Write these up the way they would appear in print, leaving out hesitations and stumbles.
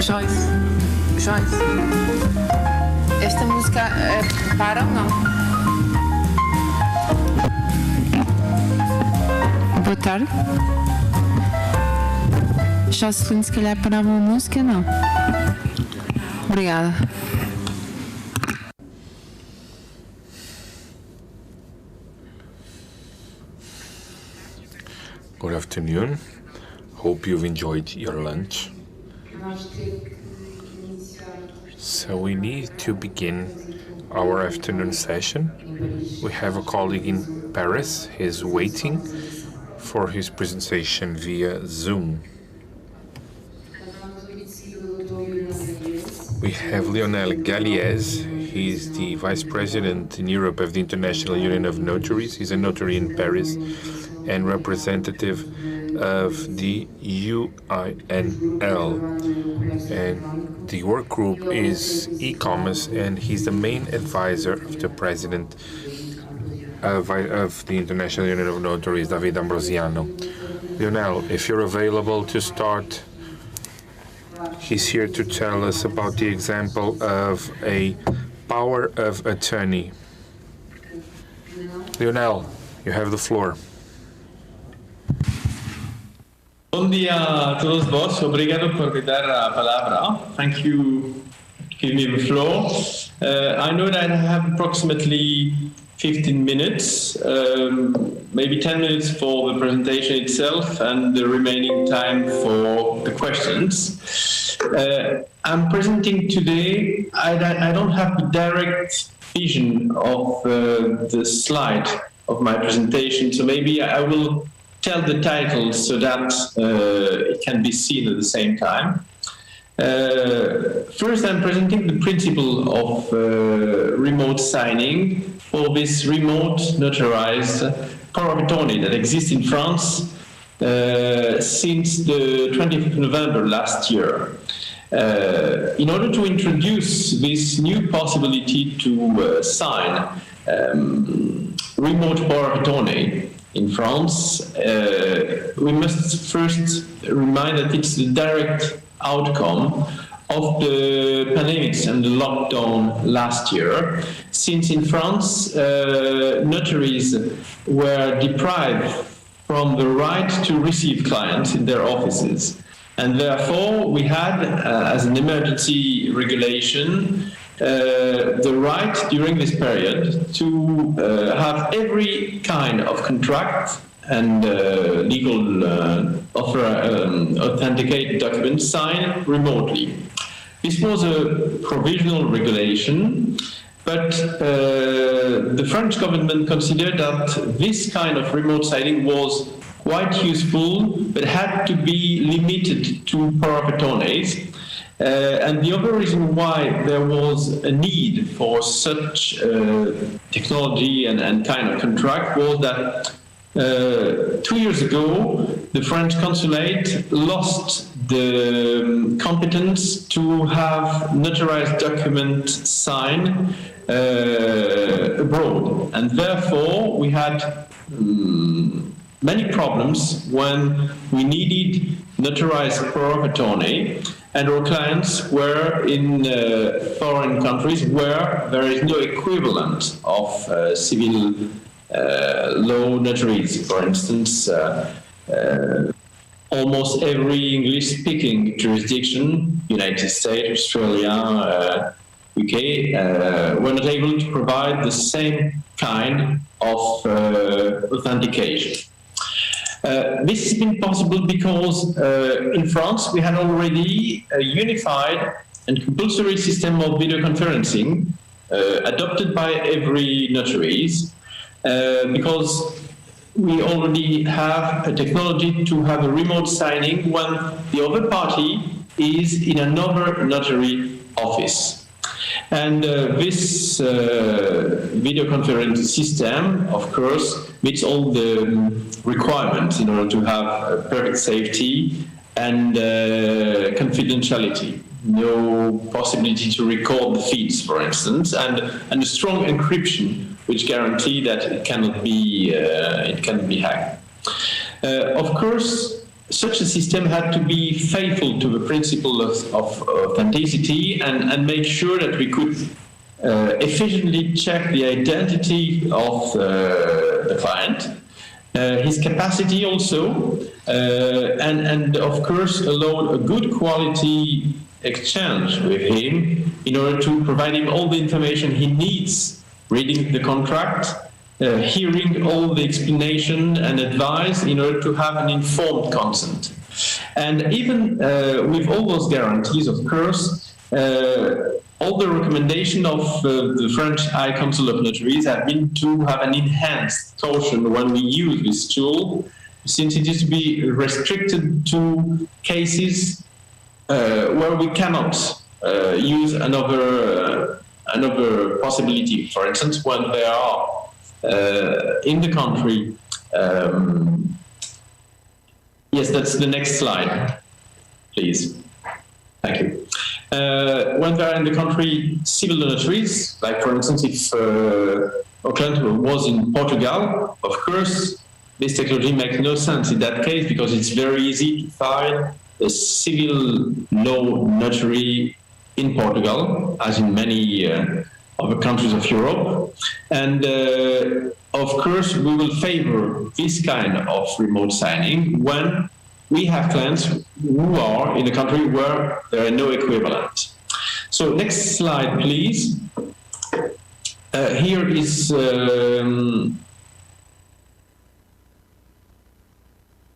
Joyce, Joyce, esta música para ou não? Boa tarde. Jocelyn, se calhar parava a música, não? Obrigada. Good afternoon. Hope you've enjoyed your lunch. So we need to begin our afternoon session. We have a colleague in Paris. He's waiting for his presentation via Zoom. We have Lionel Galliez. He's the Vice President in Europe of the International Union of Notaries. He's a notary in Paris and representative of the ENN. And the work group is e-commerce, and he's the main advisor of the President of the International Union of Notaries, David Ambrosiano. Lionel, if you're available to start, he's here to tell us about the example of a power of attorney. Lionel, you have the floor. Bom dia a todos vós. Obrigado por me dar a palavra. Thank you for giving me the floor. I know that I have approximately 15 minutes, maybe 10 minutes for the presentation itself and the remaining time for the questions. I'm presenting today, I don't have the direct vision of the slide of my presentation, so maybe I will tell the title so that it can be seen at the same time. First, I'm presenting the principle of remote signing for this remote notarized power of attorney that exists in France since the 20th of November last year. In order to introduce this new possibility to sign remote power of attorney in France, we must first remind that it's the direct outcome of the pandemics and the lockdown last year, since in France, notaries were deprived from the right to receive clients in their offices. And therefore, we had, as an emergency regulation, the right during this period to have every kind of contract and legal authenticated documents signed remotely. This was a provisional regulation, but the French government considered that this kind of remote signing was quite useful, but had to be limited to power of attorneys. And the other reason why there was a need for such technology and kind of contract was that 2 years ago, the French consulate lost the competence to have notarized documents signed abroad. And therefore, we had many problems when we needed notarized power of attorney, and our clients were in foreign countries where there is no equivalent of civil law notaries. For instance, almost every English-speaking jurisdiction, United States, Australia, UK, were not able to provide the same kind of authentication. This has been possible because in France we had already a unified and compulsory system of video conferencing adopted by every notaries, because we already have a technology to have a remote signing when the other party is in another notary office. And this video conference system, of course, meets all the requirements in order to have perfect safety and confidentiality. No possibility to record the feeds, for instance, and a strong encryption, which guarantee that it cannot be hacked. Of course, such a system had to be faithful to the principle of authenticity and make sure that we could efficiently check the identity of the client, his capacity also, and of course allow a good quality exchange with him in order to provide him all the information he needs, reading the contract, hearing all the explanation and advice in order to have an informed consent. And even with all those guarantees, of course, all the recommendation of the French High Council of Notaries have been to have an enhanced caution when we use this tool, since it is to be restricted to cases where we cannot use another possibility. For instance, when there are in the country, yes, that's the next slide, please. Thank you. When there are in the country civil notaries, like for instance, if a client was in Portugal, of course, this technology makes no sense in that case because it's very easy to find a civil law notary in Portugal, as in many other countries of Europe. And of course, we will favor this kind of remote signing when we have clients who are in a country where there are no equivalent. So next slide, please. Here is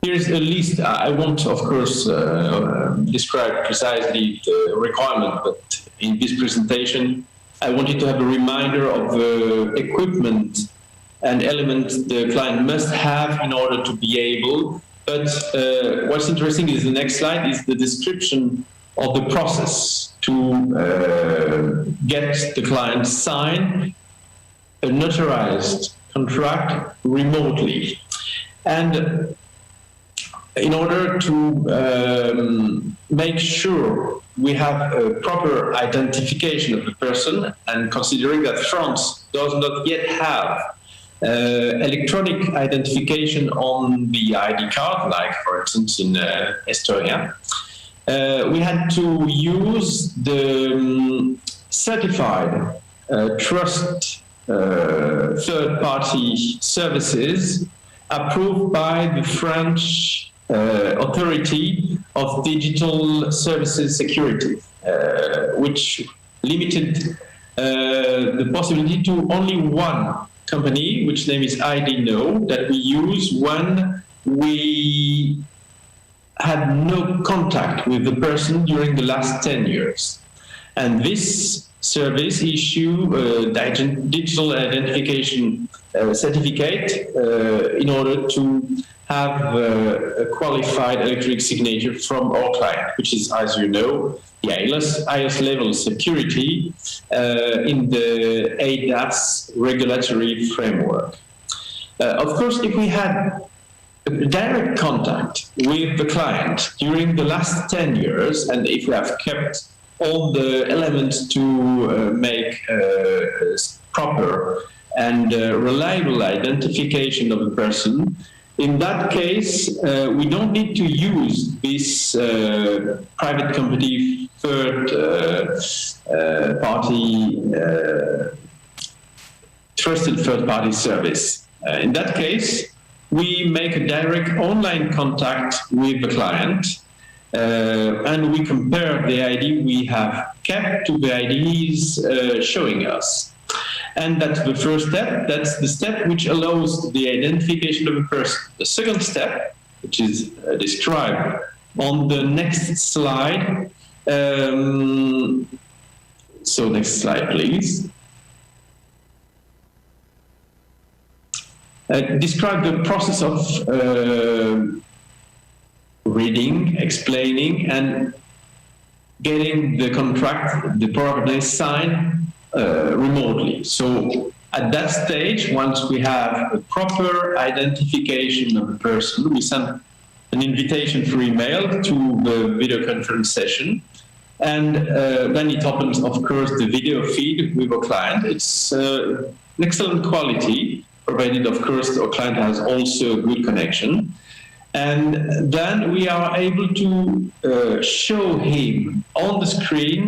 here's a list. I won't, of course, describe precisely the requirement, but in this presentation, I wanted to have a reminder of the equipment and elements the client must have in order to be able. But what's interesting is the next slide is the description of the process to get the client sign a notarized contract remotely. And in order to make sure we have a proper identification of the person, and considering that France does not yet have electronic identification on the ID card, like for instance in Estonia, we had to use the certified trust third-party services approved by the French Authority of Digital Services Security, which limited the possibility to only one company, which name is ID Know, that we use when we had no contact with the person during the last 10 years. And this service issue digital identification certificate in order to have a qualified electronic signature from our client, which is, as you know, the highest level security in the ADAS regulatory framework. Of course, if we had direct contact with the client during the last 10 years, and if we have kept all the elements to make proper and reliable identification of the person, in that case, we don't need to use this private company trusted third-party service. In that case, we make a direct online contact with the client, and we compare the ID we have kept to the IDs showing us. And that's the first step. That's the step which allows the identification of a person. The second step, which is described on the next slide. So next slide, please. Describe the process of reading, explaining, and getting the contract, the property signed remotely. So at that stage, once we have a proper identification of the person, we send an invitation through email to the video conference session. And then it opens, of course, the video feed with our client. It's an excellent quality, provided, of course, our client has also a good connection. And then we are able to show him on the screen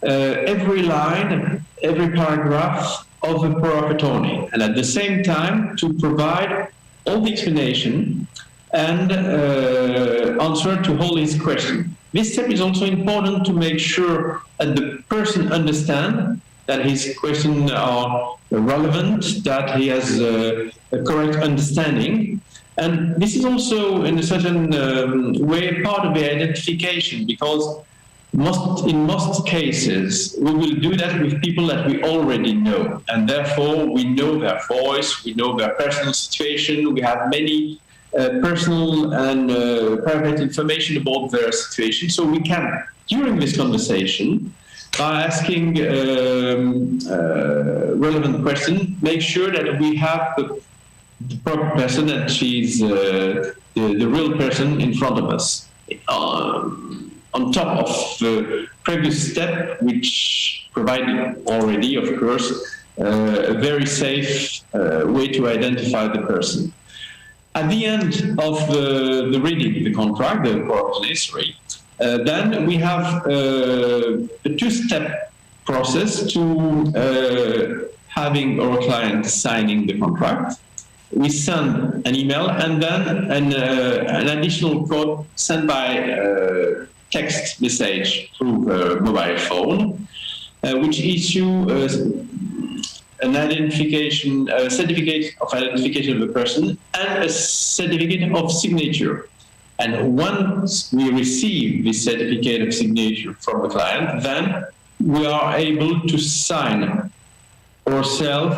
every line, every paragraph of a power of attorney, and at the same time to provide all the explanation and answer to all his questions. This step is also important to make sure that the person understands that his questions are relevant, that he has a correct understanding. And this is also, in a certain way, part of the identification, because in most cases, we will do that with people that we already know. And therefore, we know their voice, we know their personal situation, we have many personal and private information about their situation. So we can, during this conversation, by asking relevant questions, make sure that we have the proper person, that she's the real person in front of us. On top of the previous step, which provided already, of course, a very safe way to identify the person. At the end of the reading the contract, the proposal history, then we have a two-step process to having our client signing the contract. We send an email and then an additional code sent by text message through the mobile phone, which issue an identification, a certificate of identification of the person and a certificate of signature. And once we receive this certificate of signature from the client, then we are able to sign ourselves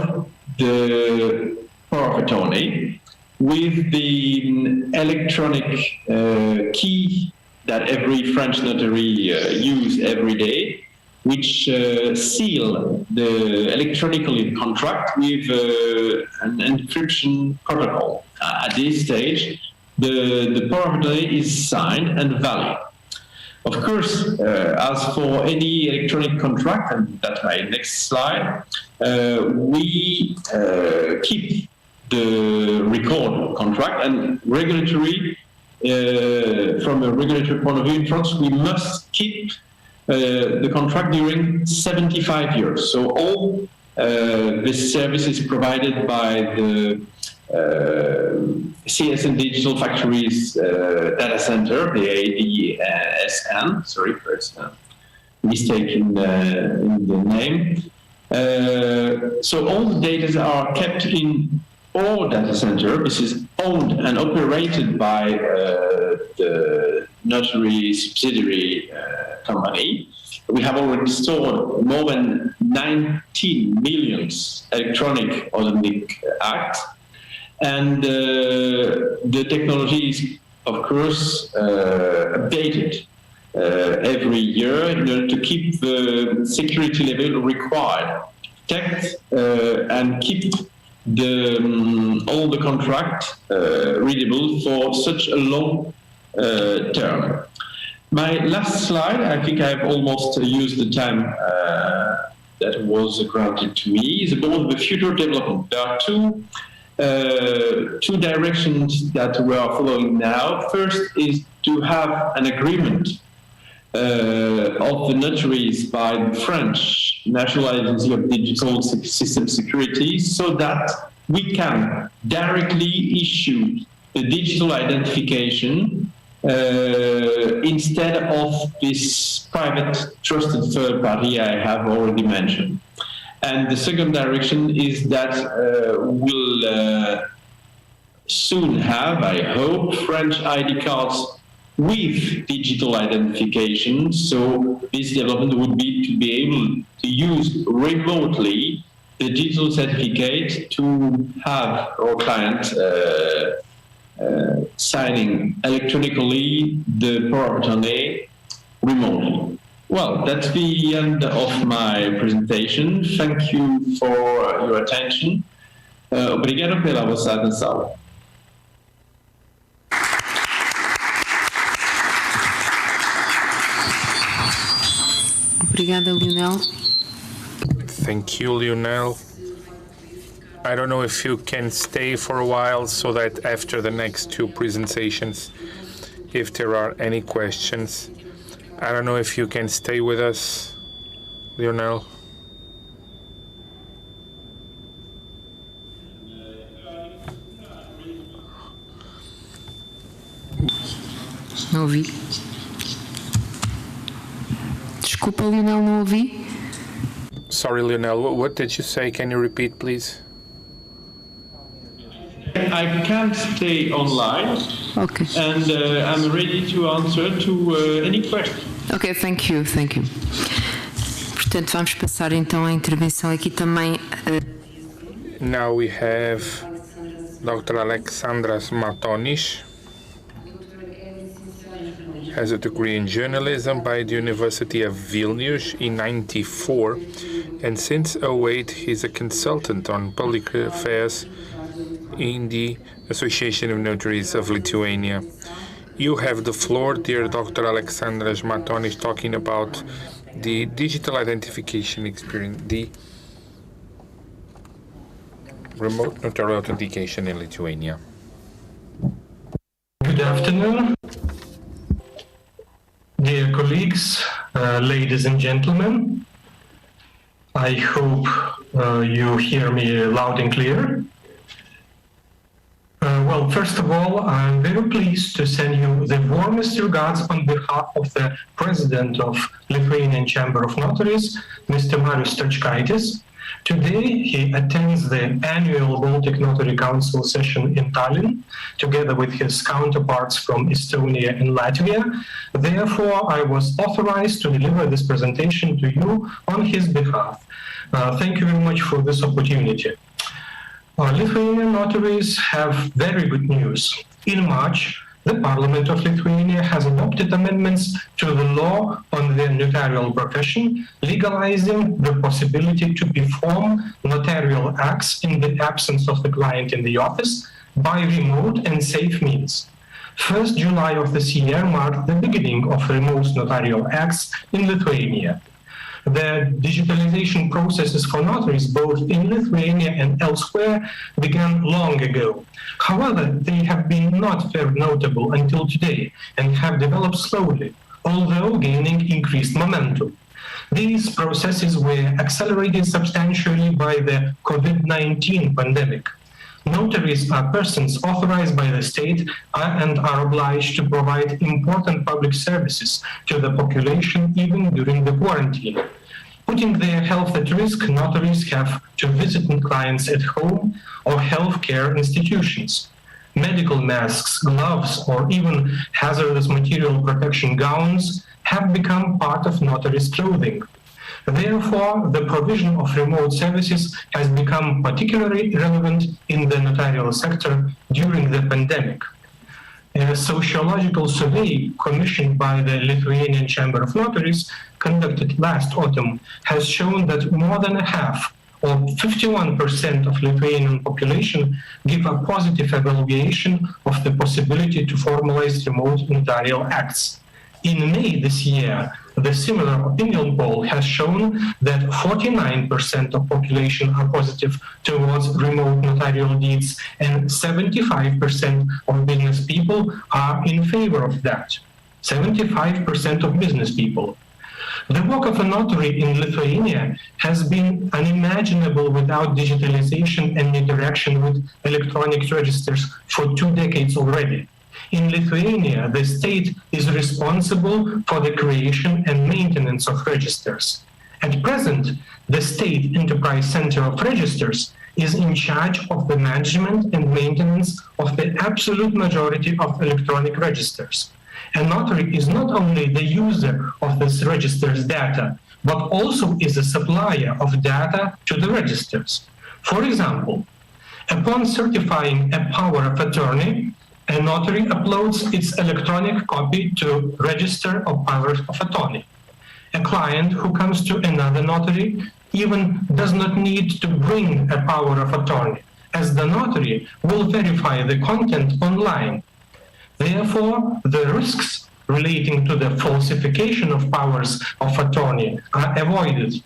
the power of attorney with the electronic key that every French notary use every day, which seal the electronically contract with an encryption protocol. At this stage, the power of attorney is signed and valid. Of course, as for any electronic contract, and that's my next slide, we keep the record contract, and regulatory, from a regulatory point of view in France, we must keep the contract during 75 years. So all this service is provided by the CSN Digital Factories data center, the ADSN, sorry for a mistake in the name. So all the data are kept in our data center. This is owned and operated by the notary subsidiary company. We have already stored more than 19 million electronic authentic acts. And the technology is, of course, updated every year in order to keep the security level required, protect and keep all the contract readable for such a long term. My last slide, I think I've almost used the time that was granted to me, is about the future development. There are two directions that we are following now. First is to have an agreement of the notaries by the French National Agency of Digital System Security, so that we can directly issue the digital identification instead of this private trusted third party I have already mentioned. And the second direction is that we'll soon have, I hope, French ID cards with digital identification. So this development would be to be able to use remotely the digital certificate to have our client signing electronically the power of attorney remotely. Well, that's the end of my presentation. Thank you for your attention. Obrigado pela vossa atenção. Obrigada, Lionel. Thank you, Lionel. I don't know if you can stay for a while so that after the next two presentations, if there are any questions, I don't know if you can stay with us, Lionel. Não ouvi. Desculpa, Lionel, não ouvi. Sorry, Lionel, what did you say? Can you repeat, please? I can't stay online, Ok. and I'm ready to answer to any question. Ok, thank you. Portanto, vamos passar então à intervenção aqui também. Now we have Dr. Alexandras Matonis. Has a degree in journalism by the University of Vilnius in '94, and since 2008 he's a consultant on public affairs in the Association of Notaries of Lithuania. You have the floor, dear Dr. Alexandras Matonis, talking about the digital identification experience, the remote notarial authentication in Lithuania. Good afternoon, dear colleagues, ladies and gentlemen. I hope you hear me loud and clear. Well, first of all, I'm very pleased to send you the warmest regards on behalf of the President of Lithuanian Chamber of Notaries, Mr. Marius Stačkaitis. Today, he attends the annual Baltic Notary Council session in Tallinn, together with his counterparts from Estonia and Latvia. Therefore, I was authorized to deliver this presentation to you on his behalf. Thank you very much for this opportunity. Lithuanian notaries have very good news. In March, the Parliament of Lithuania has adopted amendments to the law on the notarial profession, legalizing the possibility to perform notarial acts in the absence of the client in the office by remote and safe means. 1st July of this year marked the beginning of remote notarial acts in Lithuania. The digitalization processes for notaries, both in Lithuania and elsewhere, began long ago. However, they have been not very notable until today and have developed slowly, although gaining increased momentum. These processes were accelerated substantially by the COVID-19 pandemic. Notaries are persons authorized by the state and are obliged to provide important public services to the population even during the quarantine. Putting their health at risk, notaries have to visit clients at home or healthcare institutions. Medical masks, gloves, or even hazardous material protection gowns have become part of notaries' clothing. Therefore, the provision of remote services has become particularly relevant in the notarial sector during the pandemic. A sociological survey commissioned by the Lithuanian Chamber of Notaries, conducted last autumn, has shown that more than a half, or 51% of Lithuanian population, give a positive evaluation of the possibility to formalize remote notarial acts. In May this year, the similar opinion poll has shown that 49% of population are positive towards remote notarial deeds and 75% of business people are in favor of that. 75% of business people. The work of a notary in Lithuania has been unimaginable without digitalization and interaction with electronic registers for 2 decades already. In Lithuania, the state is responsible for the creation and maintenance of registers. At present, the State Enterprise Center of Registers is in charge of the management and maintenance of the absolute majority of electronic registers. A notary is not only the user of this register's data, but also is a supplier of data to the registers. For example, upon certifying a power of attorney, a notary uploads its electronic copy to Register of Powers of Attorney. A client who comes to another notary even does not need to bring a power of attorney, as the notary will verify the content online. Therefore, the risks relating to the falsification of powers of attorney are avoided.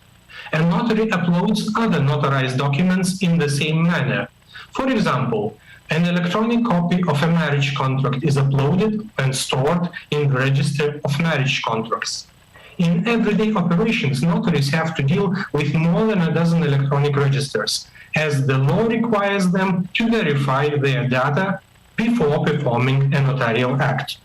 A notary uploads other notarized documents in the same manner. For example, an electronic copy of a marriage contract is uploaded and stored in the Register of Marriage Contracts. In everyday operations, notaries have to deal with more than a dozen electronic registers, as the law requires them to verify their data before performing a notarial act.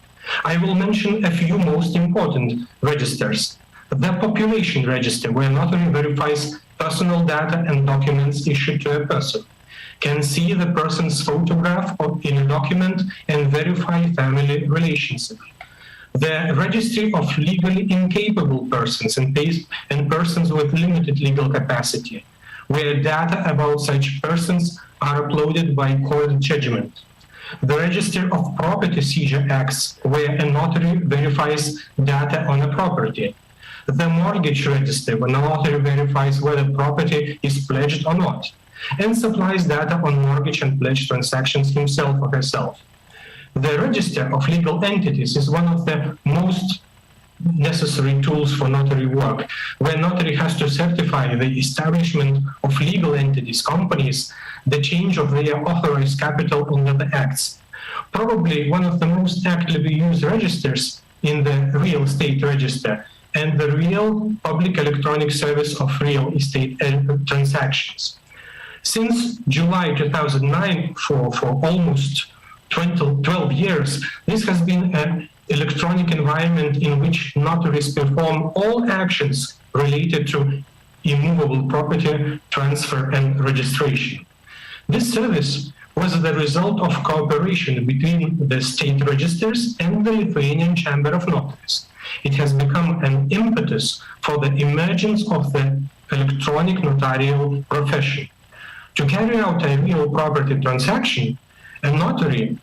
I will mention a few most important registers. The population register, where notary verifies personal data and documents issued to a person, can see the person's photograph in a document and verify family relationship. The registry of legally incapable persons and persons with limited legal capacity, where data about such persons are uploaded by court judgment. The register of property seizure acts, where a notary verifies data on a property. The mortgage register, when a notary verifies whether property is pledged or not, and supplies data on mortgage and pledge transactions himself or herself. The register of legal entities is one of the most necessary tools for notary work, where notary has to certify the establishment of legal entities, companies, the change of their authorized capital under the acts. Probably one of the most actively used registers in the real estate register and the real public electronic service of real estate transactions. Since July 2009, for almost 12 years, this has been an electronic environment in which notaries perform all actions related to immovable property transfer and registration. This service was the result of cooperation between the state registers and the Lithuanian Chamber of Notaries. It has become an impetus for the emergence of the electronic notarial profession. To carry out a real property transaction, a notary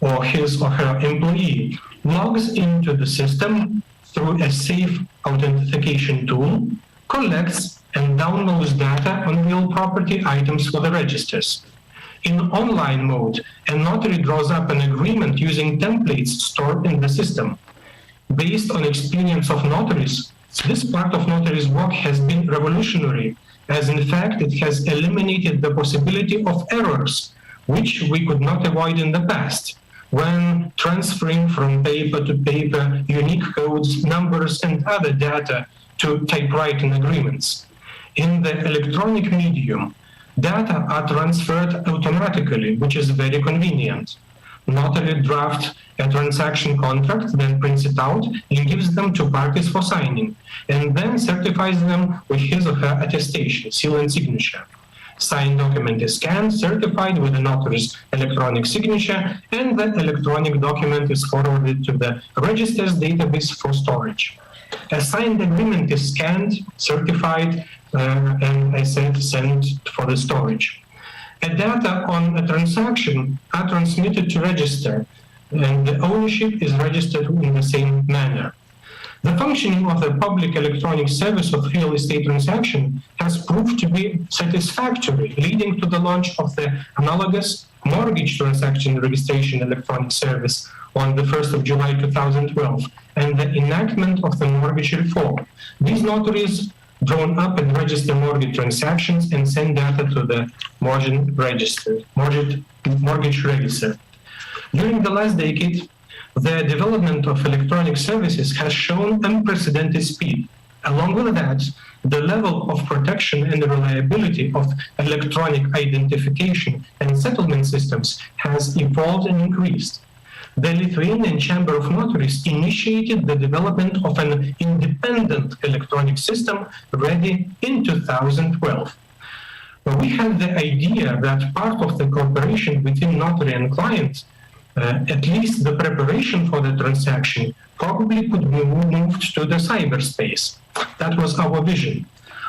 or his or her employee logs into the system through a safe authentication tool, collects and downloads data on real property items for the registers. In online mode, a notary draws up an agreement using templates stored in the system. Based on experience of notaries, this part of notary's work has been revolutionary, as in fact it has eliminated the possibility of errors, which we could not avoid in the past, when transferring from paper to paper unique codes, numbers, and other data to typewriting agreements. In the electronic medium, data are transferred automatically, which is very convenient. Notary drafts a transaction contract, then prints it out and gives them to parties for signing, and then certifies them with his or her attestation, seal and signature. Signed document is scanned, certified with the notary's electronic signature, and the electronic document is forwarded to the register's database for storage. A signed agreement is scanned, certified, and I sent for the storage. Data on a transaction are transmitted to register, and the ownership is registered in the same manner. The functioning of the public electronic service of real estate transaction has proved to be satisfactory, leading to the launch of the analogous mortgage transaction registration electronic service on the 1st of July 2012, and the enactment of the mortgage reform. These notaries drawn up and register mortgage transactions and send data to the mortgage register. During the last decade, the development of electronic services has shown unprecedented speed. Along with that, the level of protection and reliability of electronic identification and settlement systems has evolved and increased. The Lithuanian Chamber of Notaries initiated the development of an independent electronic system ready in 2012. We had the idea that part of the cooperation between notary and client, at least the preparation for the transaction, probably could be moved to the cyberspace. That was our vision.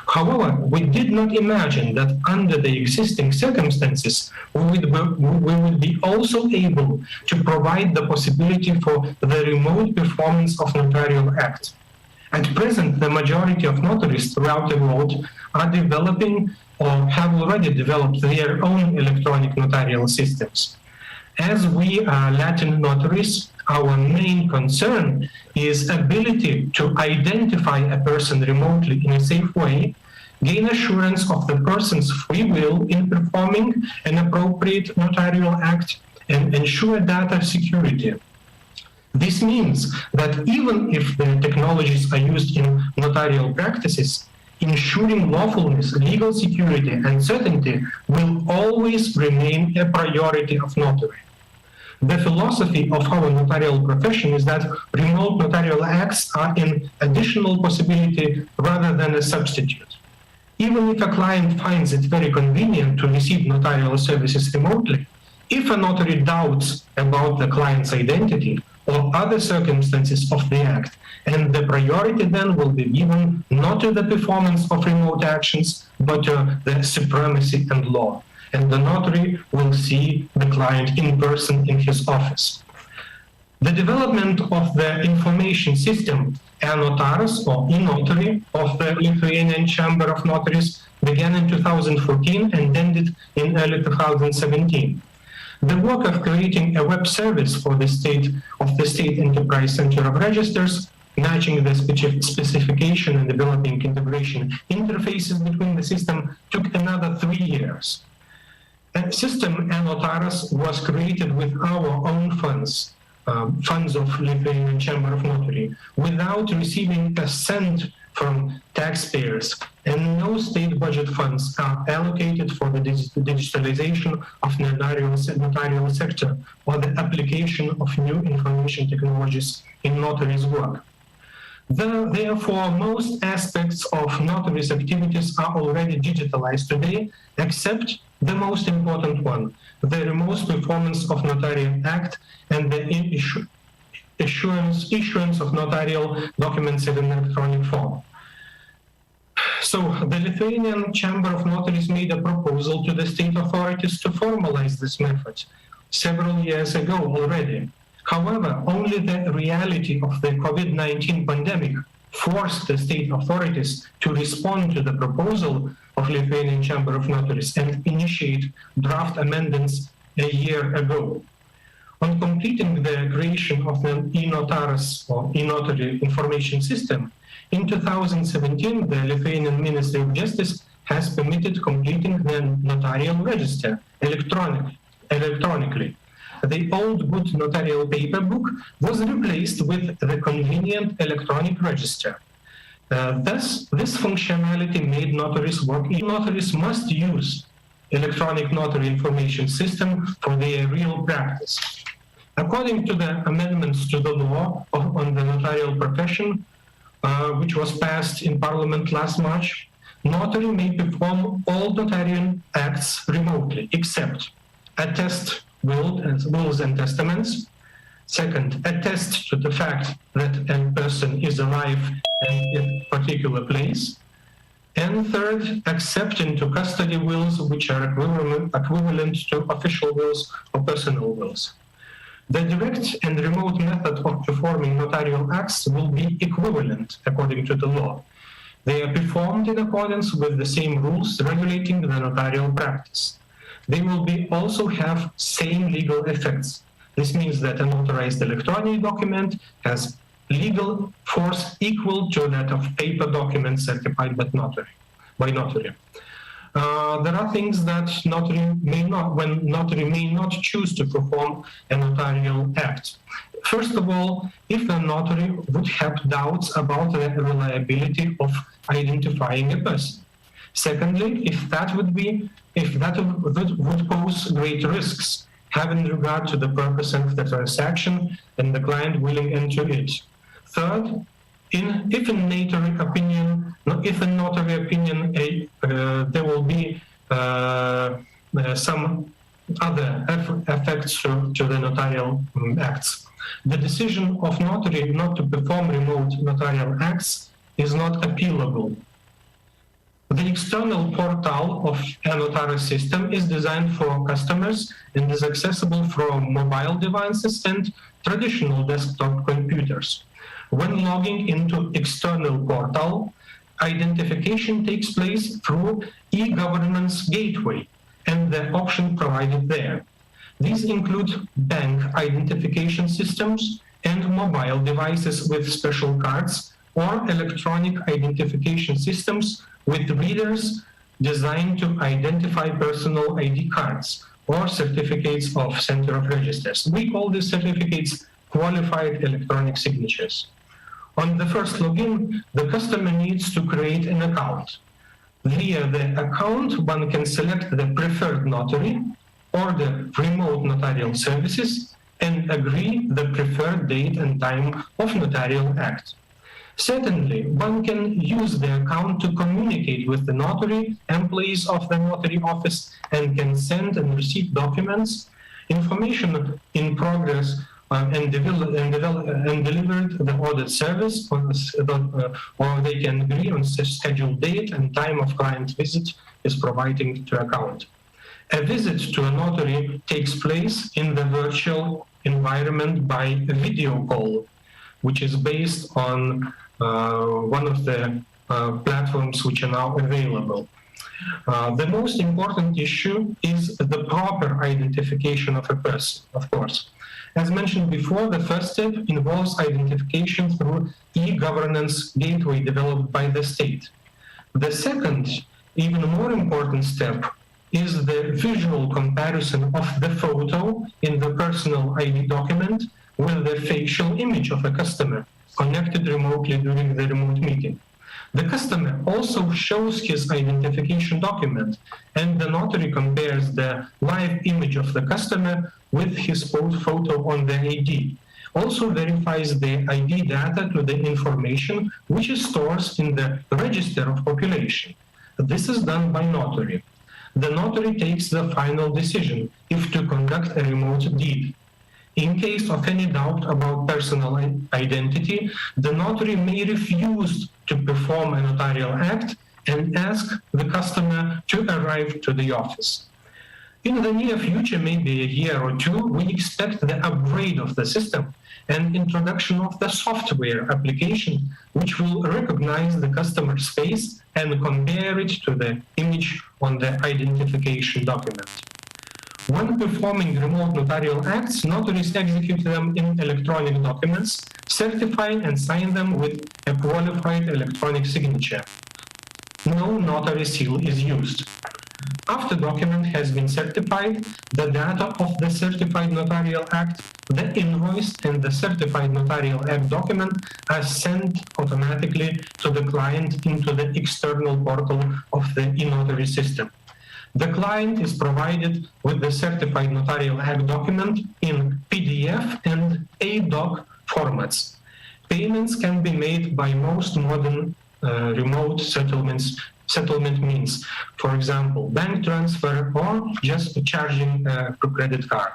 However, we did not imagine that under the existing circumstances, we would be also able to provide the possibility for the remote performance of notarial acts. At present, the majority of notaries throughout the world are developing or have already developed their own electronic notarial systems. As we are Latin notaries, our main concern is ability to identify a person remotely in a safe way gain assurance of the person's free will in performing an appropriate notarial act, and ensure data security. This means that even if the technologies are used in notarial practices, ensuring lawfulness, legal security, and certainty will always remain a priority of notary. The philosophy of our notarial profession is that remote notarial acts are an additional possibility rather than a substitute. Even if a client finds it very convenient to receive notarial services remotely, if a notary doubts about the client's identity or other circumstances of the act, and the priority then will be given not to the performance of remote actions, but to the supremacy and law. And the notary will see the client in person in his office. The development of the information system, e-Notaras or e-Notary of the Lithuanian Chamber of Notaries began in 2014 and ended in early 2017. The work of creating a web service for the State Enterprise Center of Registers, matching the specification and developing integration interfaces between the system took another 3 years. The system e-Notaras was created with our own funds, funds of Lithuanian Chamber of Notary, without receiving a cent from taxpayers, and no state budget funds are allocated for the digitalization of the notarial sector or the application of new information technologies in notary's work. Therefore, most aspects of notary's activities are already digitalized today, except the most important one, the remote performance of notarial act and the issuance of notarial documents in electronic form. So the Lithuanian Chamber of Notaries made a proposal to the state authorities to formalize this method several years ago already. However, only the reality of the COVID-19 pandemic forced the state authorities to respond to the proposal of Lithuanian Chamber of Notaries and initiate draft amendments a year ago. On completing the creation of the e-Notaras or e-Notary information system, in 2017, the Lithuanian Ministry of Justice has permitted completing the notarial register electronically. The old good notarial paper book was replaced with the convenient electronic register. Thus, this functionality made notaries work. Notaries must use electronic notary information system for their real practice. According to the amendments to the law on the notarial profession, which was passed in Parliament last March, notary may perform all notarial acts remotely, except attest wills and testaments. Second, attest to the fact that a person is alive and in a particular place. And third, accept into custody wills which are equivalent to official wills or personal wills. The direct and remote method of performing notarial acts will be equivalent according to the law. They are performed in accordance with the same rules regulating the notarial practice. They will also have same legal effects. This means that a notarized electronic document has legal force equal to that of paper documents certified by notary. There are things that notary may not choose to perform a notarial act. First of all, if a notary would have doubts about the reliability of identifying a person. Secondly, if that would pose great risks, having regard to the purpose of the transaction and the client willing into it. Third, if in notary opinion, there will be some other effects to the notarial acts. The decision of notary not to perform remote notarial acts is not appealable. The external portal of a notarial system is designed for customers and is accessible from mobile devices and traditional desktop computers. When logging into external portal, identification takes place through e-governance gateway and the option provided there. These include bank identification systems and mobile devices with special cards or electronic identification systems with readers designed to identify personal ID cards or certificates of Center of Registers. We call these certificates qualified electronic signatures. On the first login, the customer needs to create an account. Via the account, one can select the preferred notary or the remote notarial services and agree the preferred date and time of notarial act. Secondly, one can use the account to communicate with the notary, employees of the notary office, and can send and receive documents, information in progress, and delivered the audit service, or they can agree on scheduled date and time of client visit is providing to account. A visit to a notary takes place in the virtual environment by a video call, which is based on one of the platforms which are now available. The most important issue is the proper identification of a person, of course. As mentioned before, the first step involves identification through e-governance gateway developed by the state. The second, even more important step is the visual comparison of the photo in the personal ID document with the facial image of a customer connected remotely during the remote meeting. The customer also shows his identification document, and the notary compares the live image of the customer with his photo on the ID. Also verifies the ID data to the information which is stored in the register of population. This is done by notary. The notary takes the final decision if to conduct a remote deed. In case of any doubt about personal identity, the notary may refuse to perform a notarial act and ask the customer to arrive to the office. In the near future, maybe a year or two, we expect the upgrade of the system and introduction of the software application, which will recognize the customer's face and compare it to the image on the identification document. When performing remote notarial acts, notaries execute them in electronic documents, certifying and sign them with a qualified electronic signature. No notary seal is used. After document has been certified, the data of the certified notarial act, the invoice, and the certified notarial act document are sent automatically to the client into the external portal of the e-notary system. The client is provided with the certified notarial act document in PDF and ADOC formats. Payments can be made by most modern remote settlement means, for example, bank transfer or just charging a credit card.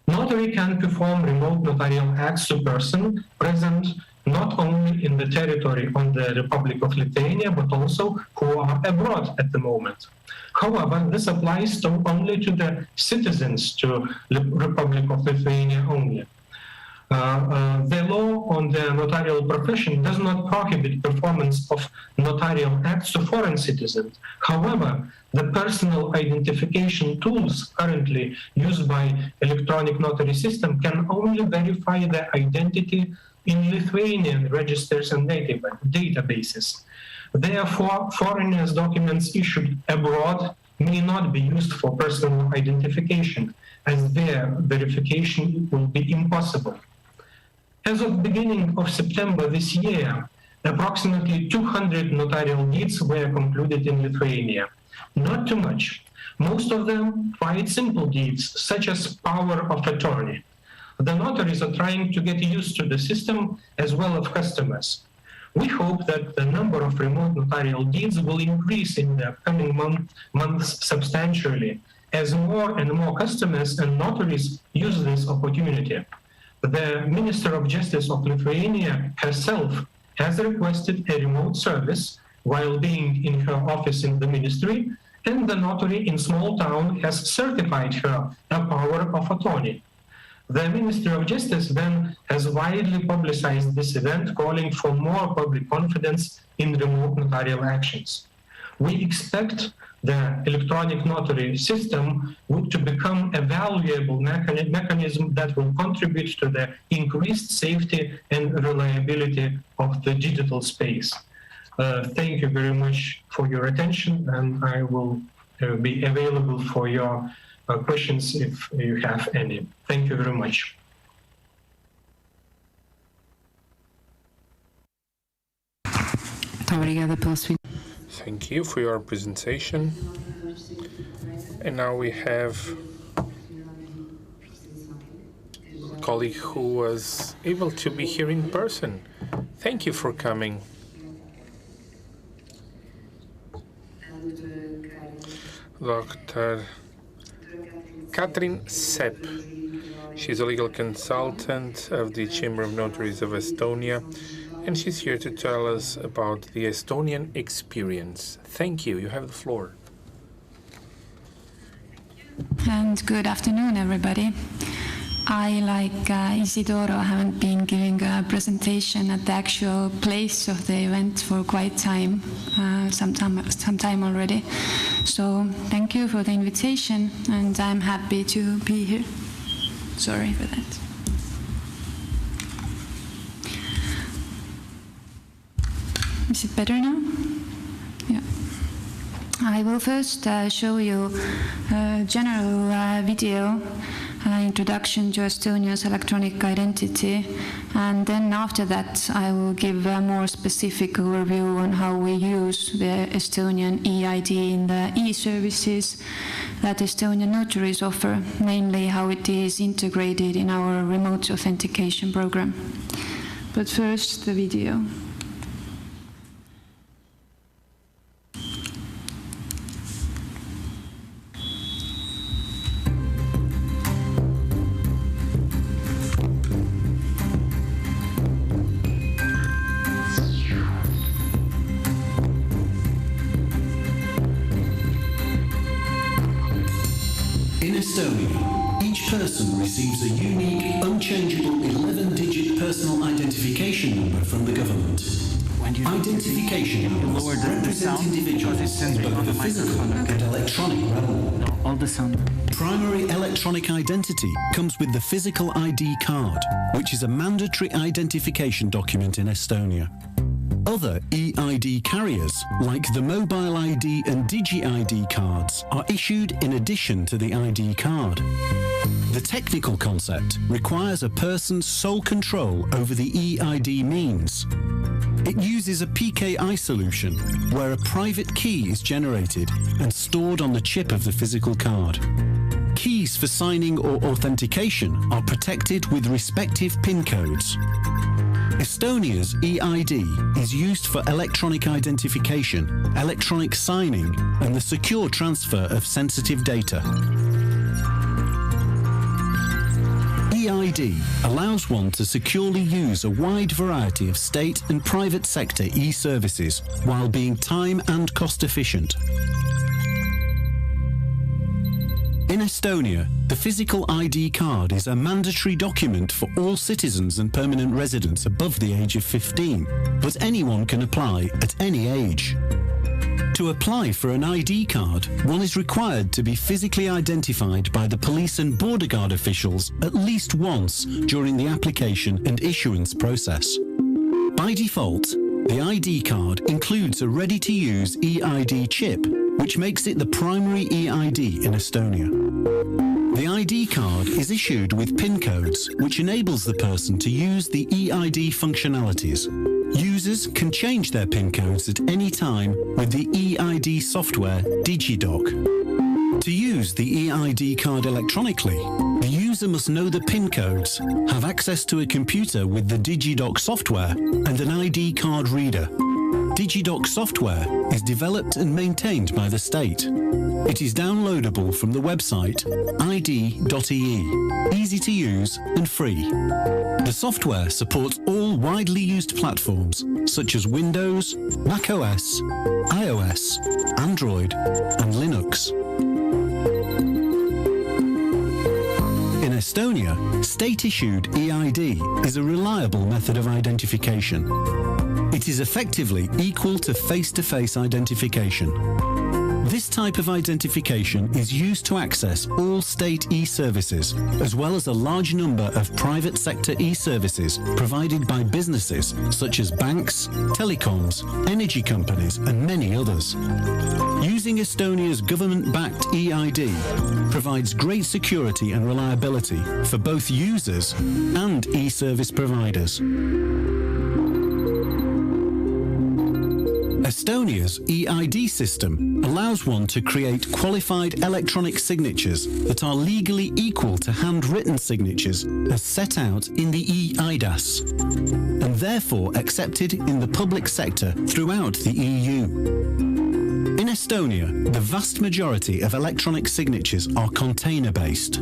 Notary can perform remote notarial acts to person present not only in the territory of the Republic of Lithuania, but also who are abroad at the moment. However, this applies only to the citizens to the Republic of Lithuania only. The law on the notarial profession does not prohibit performance of notarial acts to foreign citizens. However, the personal identification tools currently used by electronic notary system can only verify the identity in Lithuanian registers and databases. Therefore, foreigners' documents issued abroad may not be used for personal identification, as their verification will be impossible. As of beginning of September this year, approximately 200 notarial deeds were concluded in Lithuania. Not too much. Most of them quite simple deeds, such as power of attorney. The notaries are trying to get used to the system as well as customers. We hope that the number of remote notarial deeds will increase in the coming months substantially, as more and more customers and notaries use this opportunity. The Minister of Justice of Lithuania herself has requested a remote service while being in her office in the ministry, and the notary in small town has certified her a power of attorney. The Ministry of Justice then has widely publicized this event, calling for more public confidence in remote notarial actions. We expect the electronic notary system would to become a valuable mechanism that will contribute to the increased safety and reliability of the digital space. Thank you very much for your attention, and I will be available for your questions if you have any. Thank you very much. Thank you for your presentation. And now we have a colleague who was able to be here in person. Thank you for coming. Dr. Katrin Sepp. She's a legal consultant of the Chamber of Notaries of Estonia, and she's here to tell us about the Estonian experience. Thank you. You have the floor. And good afternoon, everybody. I, like Isidoro, haven't been giving a presentation at the actual place of the event for quite some time already. So thank you for the invitation, and I'm happy to be here. Sorry for that. Is it better now? Yeah. I will first show you a general video introduction to Estonia's electronic identity, and then after that I will give a more specific overview on how we use the Estonian eID in the e-services that Estonian notaries offer, namely how it is integrated in our remote authentication program. But first, the video. In Estonia, each person receives a unique, unchangeable 11-digit personal identification number from the government. Identification numbers represent individuals in both the physical and electronic realm. All the sound. Primary electronic identity comes with the physical ID card, which is a mandatory identification document in Estonia. Other eID carriers, like the Mobile ID and Digi-ID cards, are issued in addition to the ID card. The technical concept requires a person's sole control over the eID means. It uses a PKI solution, where a private key is generated and stored on the chip of the physical card. Keys for signing or authentication are protected with respective PIN codes. Estonia's eID is used for electronic identification, electronic signing, and the secure transfer of sensitive data. eID allows one to securely use a wide variety of state and private sector e-services while being time and cost efficient. In Estonia, the physical ID card is a mandatory document for all citizens and permanent residents above the age of 15, but anyone can apply at any age. To apply for an ID card, one is required to be physically identified by the police and border guard officials at least once during the application and issuance process. By default, the ID card includes a ready-to-use eID chip, which makes it the primary eID in Estonia. The ID card is issued with PIN codes, which enables the person to use the eID functionalities. Users can change their PIN codes at any time with the eID software DigiDoc. To use the eID card electronically, the user must know the PIN codes, have access to a computer with the DigiDoc software, and an ID card reader. DigiDoc software is developed and maintained by the state. It is downloadable from the website id.ee, easy to use and free. The software supports all widely used platforms such as Windows, macOS, iOS, Android, and Linux. In Estonia, state-issued eID is a reliable method of identification. It is effectively equal to face-to-face identification. This type of identification is used to access all state e-services, as well as a large number of private sector e-services provided by businesses such as banks, telecoms, energy companies, and many others. Using Estonia's government-backed EID provides great security and reliability for both users and e-service providers. Estonia's EID system allows one to create qualified electronic signatures that are legally equal to handwritten signatures as set out in the e-IDAS, and therefore accepted in the public sector throughout the EU. In Estonia, the vast majority of electronic signatures are container-based.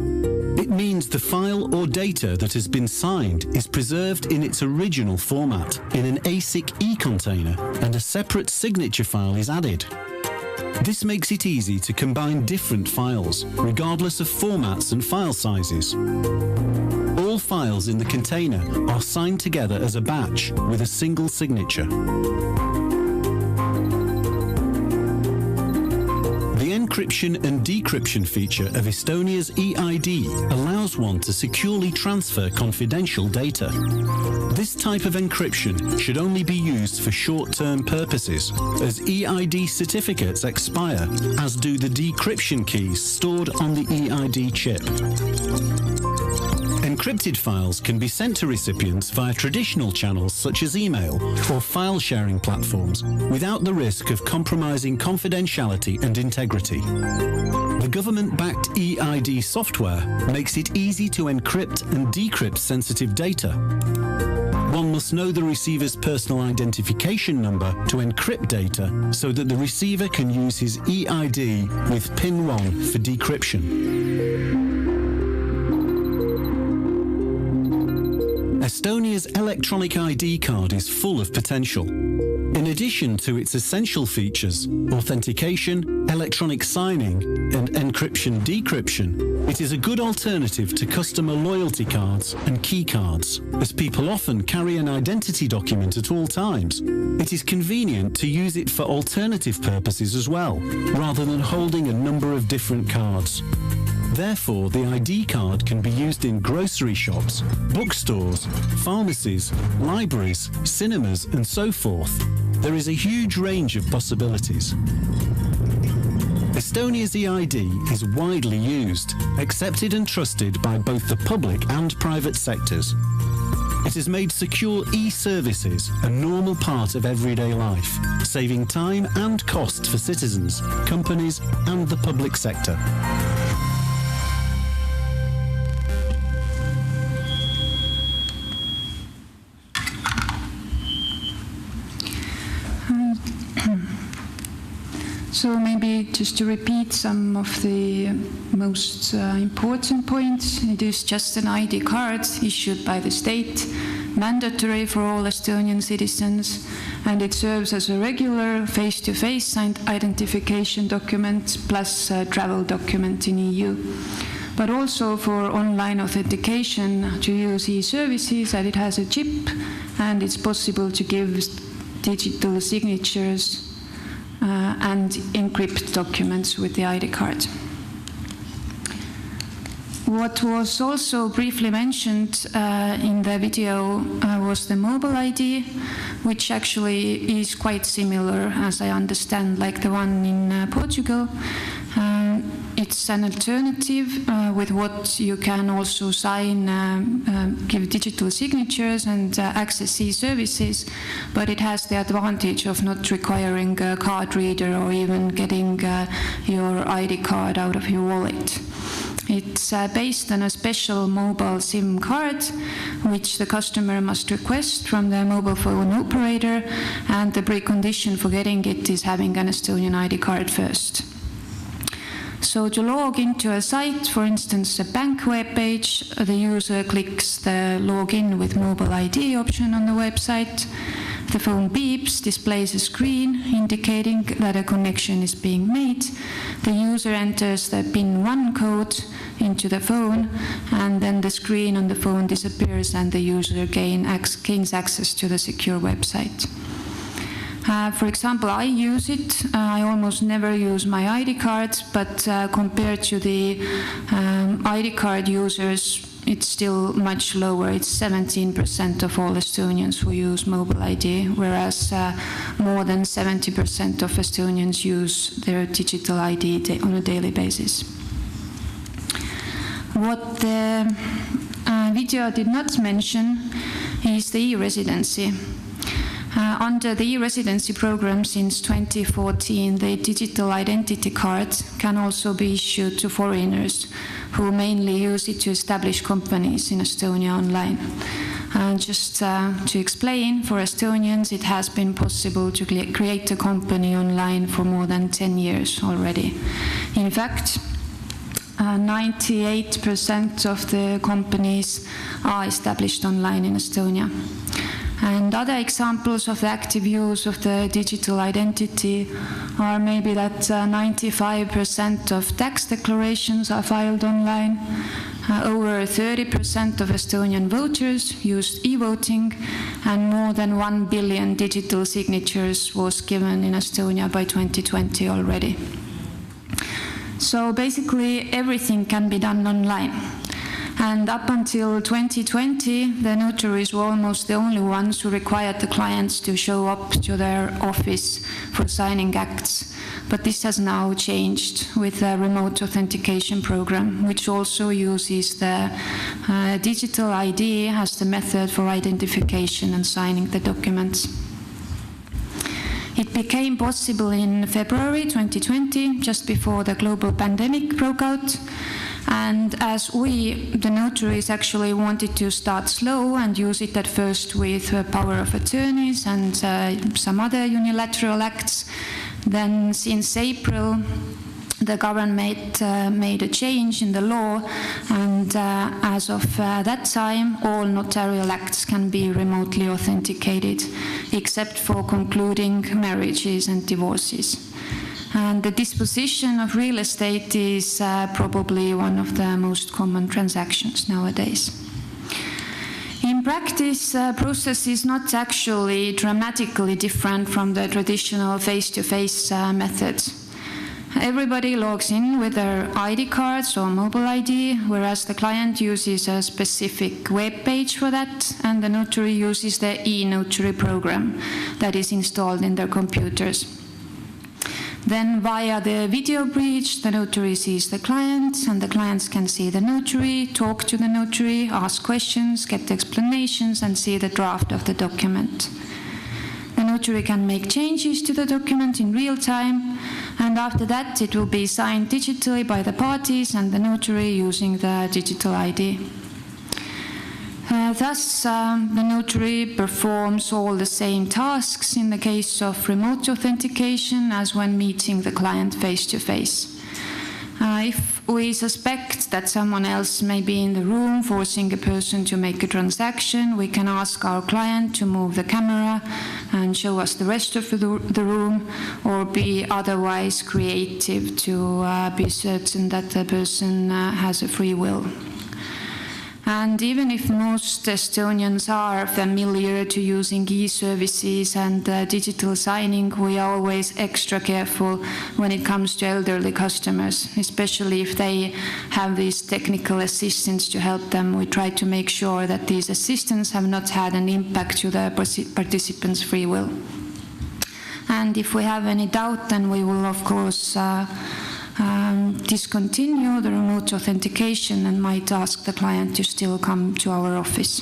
It means the file or data that has been signed is preserved in its original format in an ASIC e-container, and a separate signature file is added. This makes it easy to combine different files, regardless of formats and file sizes. All files in the container are signed together as a batch with a single signature. The encryption and decryption feature of Estonia's EID allows one to securely transfer confidential data. This type of encryption should only be used for short-term purposes, as EID certificates expire, as do the decryption keys stored on the EID chip. Encrypted files can be sent to recipients via traditional channels such as email or file-sharing platforms without the risk of compromising confidentiality and integrity. The government-backed EID software makes it easy to encrypt and decrypt sensitive data. One must know the receiver's personal identification number to encrypt data so that the receiver can use his EID with PIN 1 for decryption. Estonia's electronic ID card is full of potential. In addition to its essential features, authentication, electronic signing, and encryption-decryption, it is a good alternative to customer loyalty cards and key cards, as people often carry an identity document at all times. It is convenient to use it for alternative purposes as well, rather than holding a number of different cards. Therefore, the ID card can be used in grocery shops, bookstores, pharmacies, libraries, cinemas, and so forth. There is a huge range of possibilities. Estonia's EID is widely used, accepted and trusted by both the public and private sectors. It has made secure e-services a normal part of everyday life, saving time and cost for citizens, companies, and the public sector. So maybe just to repeat some of the most important points, it is just an ID card issued by the state, mandatory for all Estonian citizens, and it serves as a regular face-to-face identification document plus a travel document in EU. But also for online authentication to use e-services, that it has a chip and it's possible to give digital signatures and encrypt documents with the ID card. What was also briefly mentioned in the video was the mobile ID, which actually is quite similar, as I understand, like the one in Portugal. It's an alternative with what you can also sign, give digital signatures and access e-services, but it has the advantage of not requiring a card reader or even getting your ID card out of your wallet. It's based on a special mobile SIM card, which the customer must request from the mobile phone operator, and the precondition for getting it is having an Estonian ID card first. So to log into a site, for instance, a bank web page, the user clicks the login with mobile ID option on the website. The phone beeps, displays a screen indicating that a connection is being made. The user enters the PIN 1 code into the phone, and then the screen on the phone disappears and the user gains access to the secure website. For example, I use it. I almost never use my ID card, but compared to the ID card users, it's still much lower. It's 17% of all Estonians who use mobile ID, whereas more than 70% of Estonians use their digital ID on a daily basis. What the video did not mention is the e-residency. Under the e-residency program since 2014, the digital identity card can also be issued to foreigners who mainly use it to establish companies in Estonia online. Just to explain, for Estonians, it has been possible to create a company online for more than 10 years already. In fact, 98% of the companies are established online in Estonia. And other examples of the active use of the digital identity are maybe that 95% of tax declarations are filed online, over 30% of Estonian voters used e-voting, and more than 1 billion digital signatures was given in Estonia by 2020 already. So basically everything can be done online. And up until 2020, the notaries were almost the only ones who required the clients to show up to their office for signing acts. But this has now changed with the remote authentication program, which also uses the digital ID as the method for identification and signing the documents. It became possible in February 2020, just before the global pandemic broke out. And as we, the notaries, actually wanted to start slow and use it at first with power of attorneys and some other unilateral acts, then since April, the government made a change in the law, and as of that time, all notarial acts can be remotely authenticated, except for concluding marriages and divorces. And the disposition of real estate is probably one of the most common transactions nowadays. In practice, the process is not actually dramatically different from the traditional face-to-face methods. Everybody logs in with their ID cards or mobile ID, whereas the client uses a specific web page for that, and the notary uses the e-notary program that is installed in their computers. Then via the video bridge, the notary sees the client, and the clients can see the notary, talk to the notary, ask questions, get explanations, and see the draft of the document. The notary can make changes to the document in real time, and after that it will be signed digitally by the parties and the notary using the digital ID. Thus, the notary performs all the same tasks in the case of remote authentication as when meeting the client face-to-face. If we suspect that someone else may be in the room forcing a person to make a transaction, we can ask our client to move the camera and show us the rest of the room, or be otherwise creative to be certain that the person has a free will. And even if most Estonians are familiar to using e-services and digital signing, we are always extra careful when it comes to elderly customers, especially if they have these technical assistants to help them. We try to make sure that these assistants have not had an impact to the participants' free will. And if we have any doubt, then we will, of course, discontinue the remote authentication and might ask the client to still come to our office.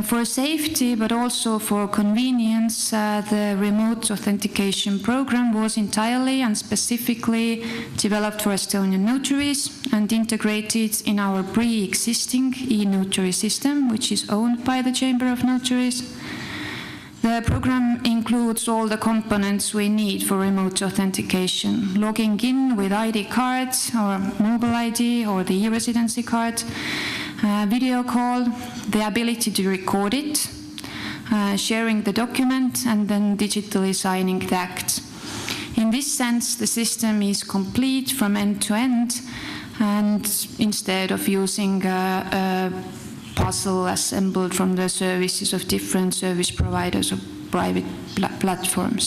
For safety, but also for convenience, the remote authentication program was entirely and specifically developed for Estonian notaries and integrated in our pre-existing e-notary system, which is owned by the Chamber of Notaries. The program includes all the components we need for remote authentication: logging in with ID cards or mobile ID or the e-residency card, video call, the ability to record it, sharing the document, and then digitally signing the act. In this sense, the system is complete from end to end, and instead of using a puzzle assembled from the services of different service providers or private platforms.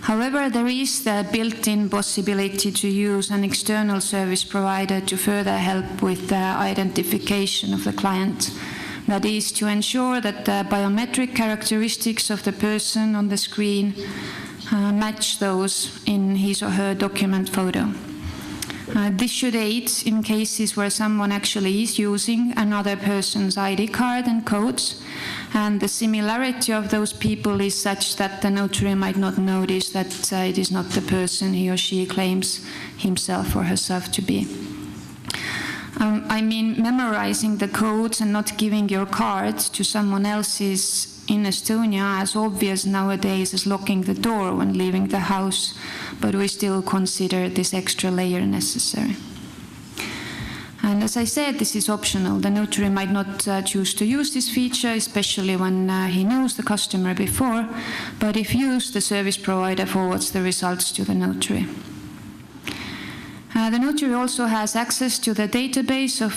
However, there is the built-in possibility to use an external service provider to further help with the identification of the client. That is, to ensure that the biometric characteristics of the person on the screen match those in his or her document photo. This should aid in cases where someone actually is using another person's ID card and codes, and the similarity of those people is such that the notary might not notice that it is not the person he or she claims himself or herself to be. I mean, memorizing the codes and not giving your card to someone else is in Estonia as obvious nowadays as locking the door when leaving the house, but we still consider this extra layer necessary. And as I said, this is optional. The notary might not choose to use this feature, especially when he knows the customer before, but if used, the service provider forwards the results to the notary. The notary also has access to the database of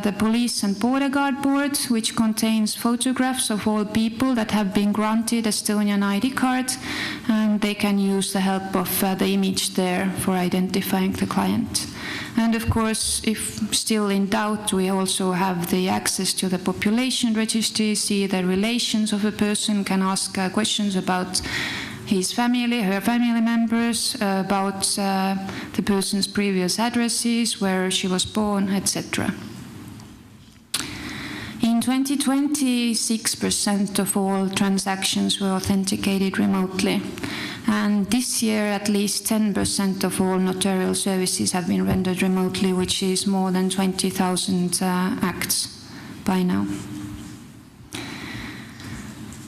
the Police and Border Guard Board, which contains photographs of all people that have been granted Estonian ID card, and they can use the help of the image there for identifying the client. And of course, if still in doubt, we also have the access to the population registry, see the relations of a person, can ask questions about his family, her family members, about the person's previous addresses, where she was born, etc. In 2020, 6% of all transactions were authenticated remotely. And this year, at least 10% of all notarial services have been rendered remotely, which is more than 20,000 acts by now.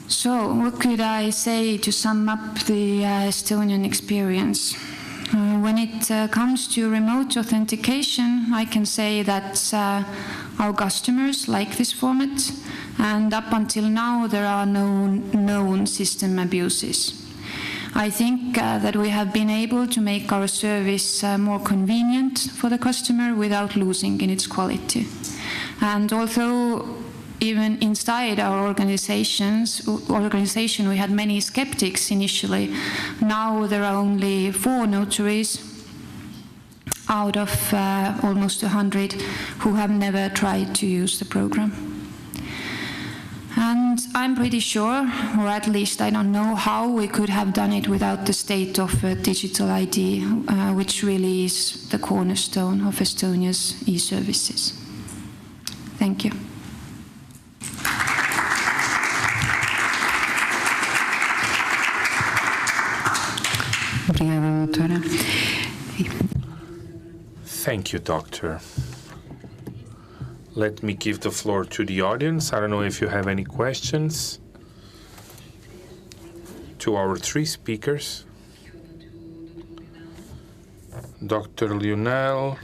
So, what could I say to sum up the Estonian experience? When it comes to remote authentication, I can say that our customers like this format, and up until now there are no known system abuses. I think that we have been able to make our service more convenient for the customer without losing in its quality. And although even inside our organization, we had many skeptics initially. Now there are only 4 notaries out of almost 100 who have never tried to use the program. And I'm pretty sure, or at least I don't know how we could have done it without the state of digital ID, which really is the cornerstone of Estonia's e-services. Thank you. Thank you, Doctor. Let me give the floor to the audience. I don't know if you have any questions to our 3 speakers. Dr. Lionel,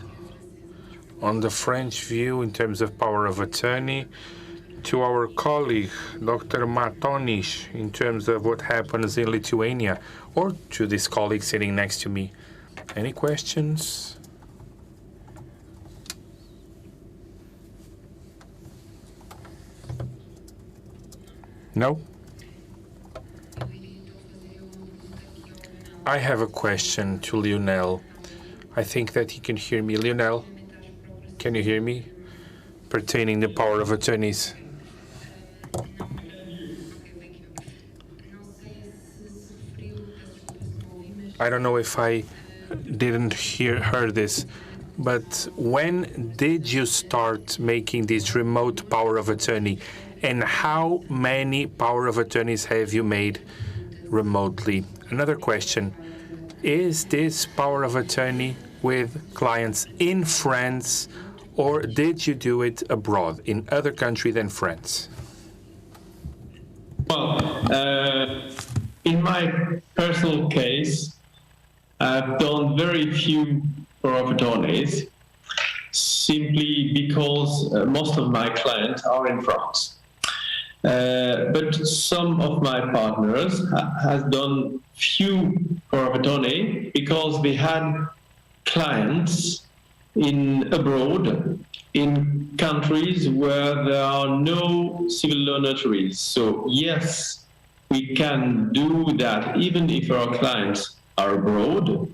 on the French view in terms of power of attorney, to our colleague, Dr. Matonish, in terms of what happens in Lithuania, or to this colleague sitting next to me. Any questions? No? I have a question to Lionel. I think that he can hear me. Lionel, can you hear me? Pertaining the power of attorneys. I don't know if I didn't heard this, but when did you start making this remote power of attorney, and how many power of attorneys have you made remotely? Another question, is this power of attorney with clients in France, or did you do it abroad, in other country than France? Well, in my personal case, I've done very few power of attorneys, simply because most of my clients are in France. But some of my partners has done few power of attorney because they had clients in abroad, in countries where there are no civil law notaries. So yes, we can do that even if our clients are abroad.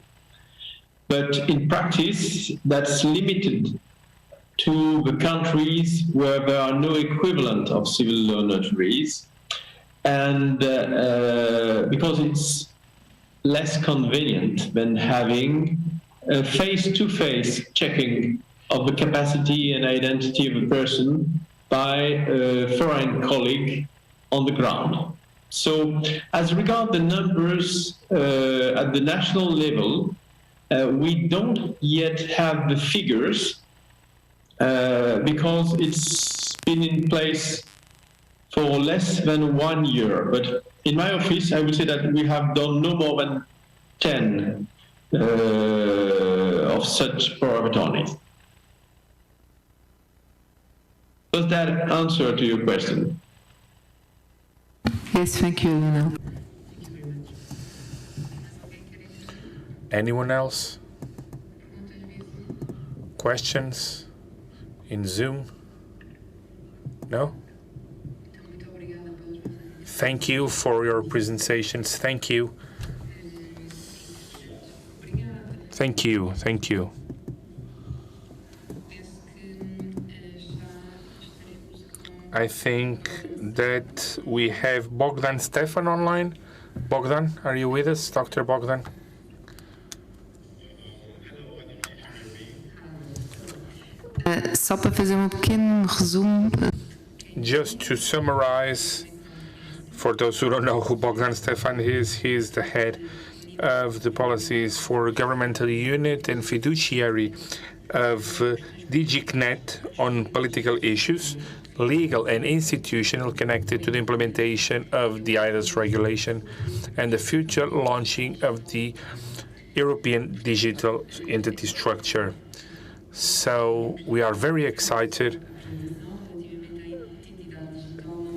But in practice, that's limited to the countries where there are no equivalent of civil law notaries, and because it's less convenient than having a face-to-face checking of the capacity and identity of a person by a foreign colleague on the ground. So, as regards the numbers at the national level, we don't yet have the figures because it's been in place for less than 1 year. But in my office, I would say that we have done no more than 10 of such power of attorneys. Does that answer to your question? Yes, thank you, Lionel. Anyone else? Questions in Zoom? No? Thank you for your presentations. Thank you. Thank you. Thank you. I think that we have Bogdan Stefan online. Bogdan, are you with us, Dr. Bogdan? Só para fazer um pequeno resumo. Just to summarize, for those who don't know who Bogdan Stefan is, he is the head of the policies for governmental unit and fiduciary of DGCNet on political issues, legal and institutional, connected to the implementation of the IDAS regulation and the future launching of the European digital entity structure. So we are very excited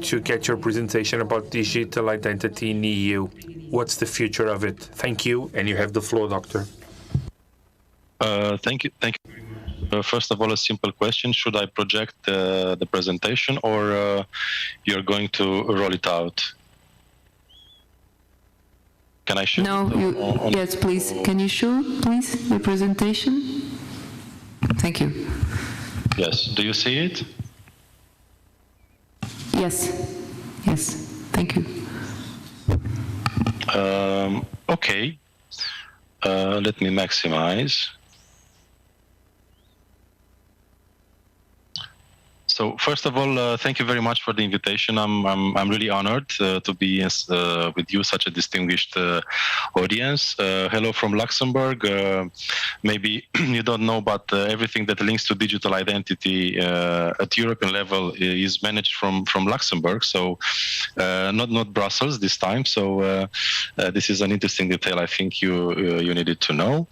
to get your presentation about digital identity in EU. What's the future of it? Thank you, and you have the floor, Doctor. Thank you. First of all, a simple question: should I project the presentation, or you're going to roll it out? Can I show? No, yes, please. Can you show, please, the presentation? Thank you. Yes. Do you see it? Yes. Yes. Thank you. Okay. Let me maximize. So first of all, thank you very much for the invitation. I'm really honored to be with you, such a distinguished audience. Hello from Luxembourg. Maybe you don't know, but everything that links to digital identity at European level is managed from Luxembourg. So not Brussels this time. So this is an interesting detail I think you needed to know.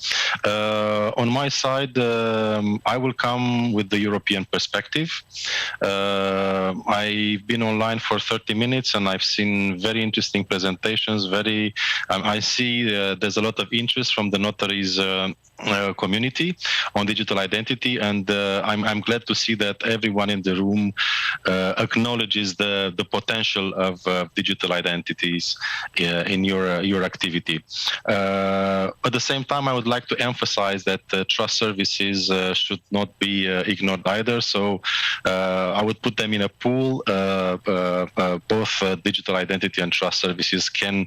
On my side, I will come with the European perspective. I've been online for 30 minutes and I've seen very interesting presentations. I see there's a lot of interest from the notaries community on digital identity, and I'm glad to see that everyone in the room acknowledges the potential of digital identities in your activity. At the same time, I would like to emphasize that trust services should not be ignored either. So I would put them in a pool. Both digital identity and trust services can,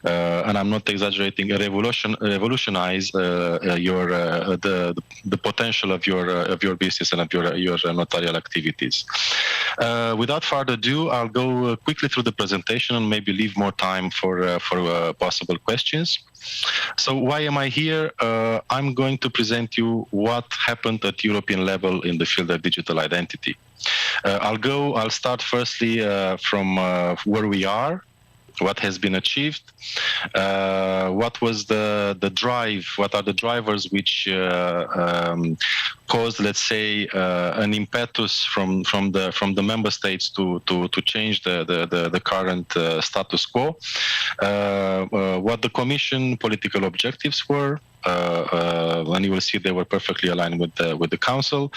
and I'm not exaggerating, revolutionize the potential of your business and of your notarial activities. Without further ado, I'll go quickly through the presentation and maybe leave more time for possible questions. So why am I here? I'm going to present you what happened at European level in the field of digital identity. I'll start firstly from where we are, what has been achieved, what was the drive, what are the drivers which caused, let's say, an impetus from the member states to change the current status quo. What the Commission political objectives were, and you will see they were perfectly aligned with the Council.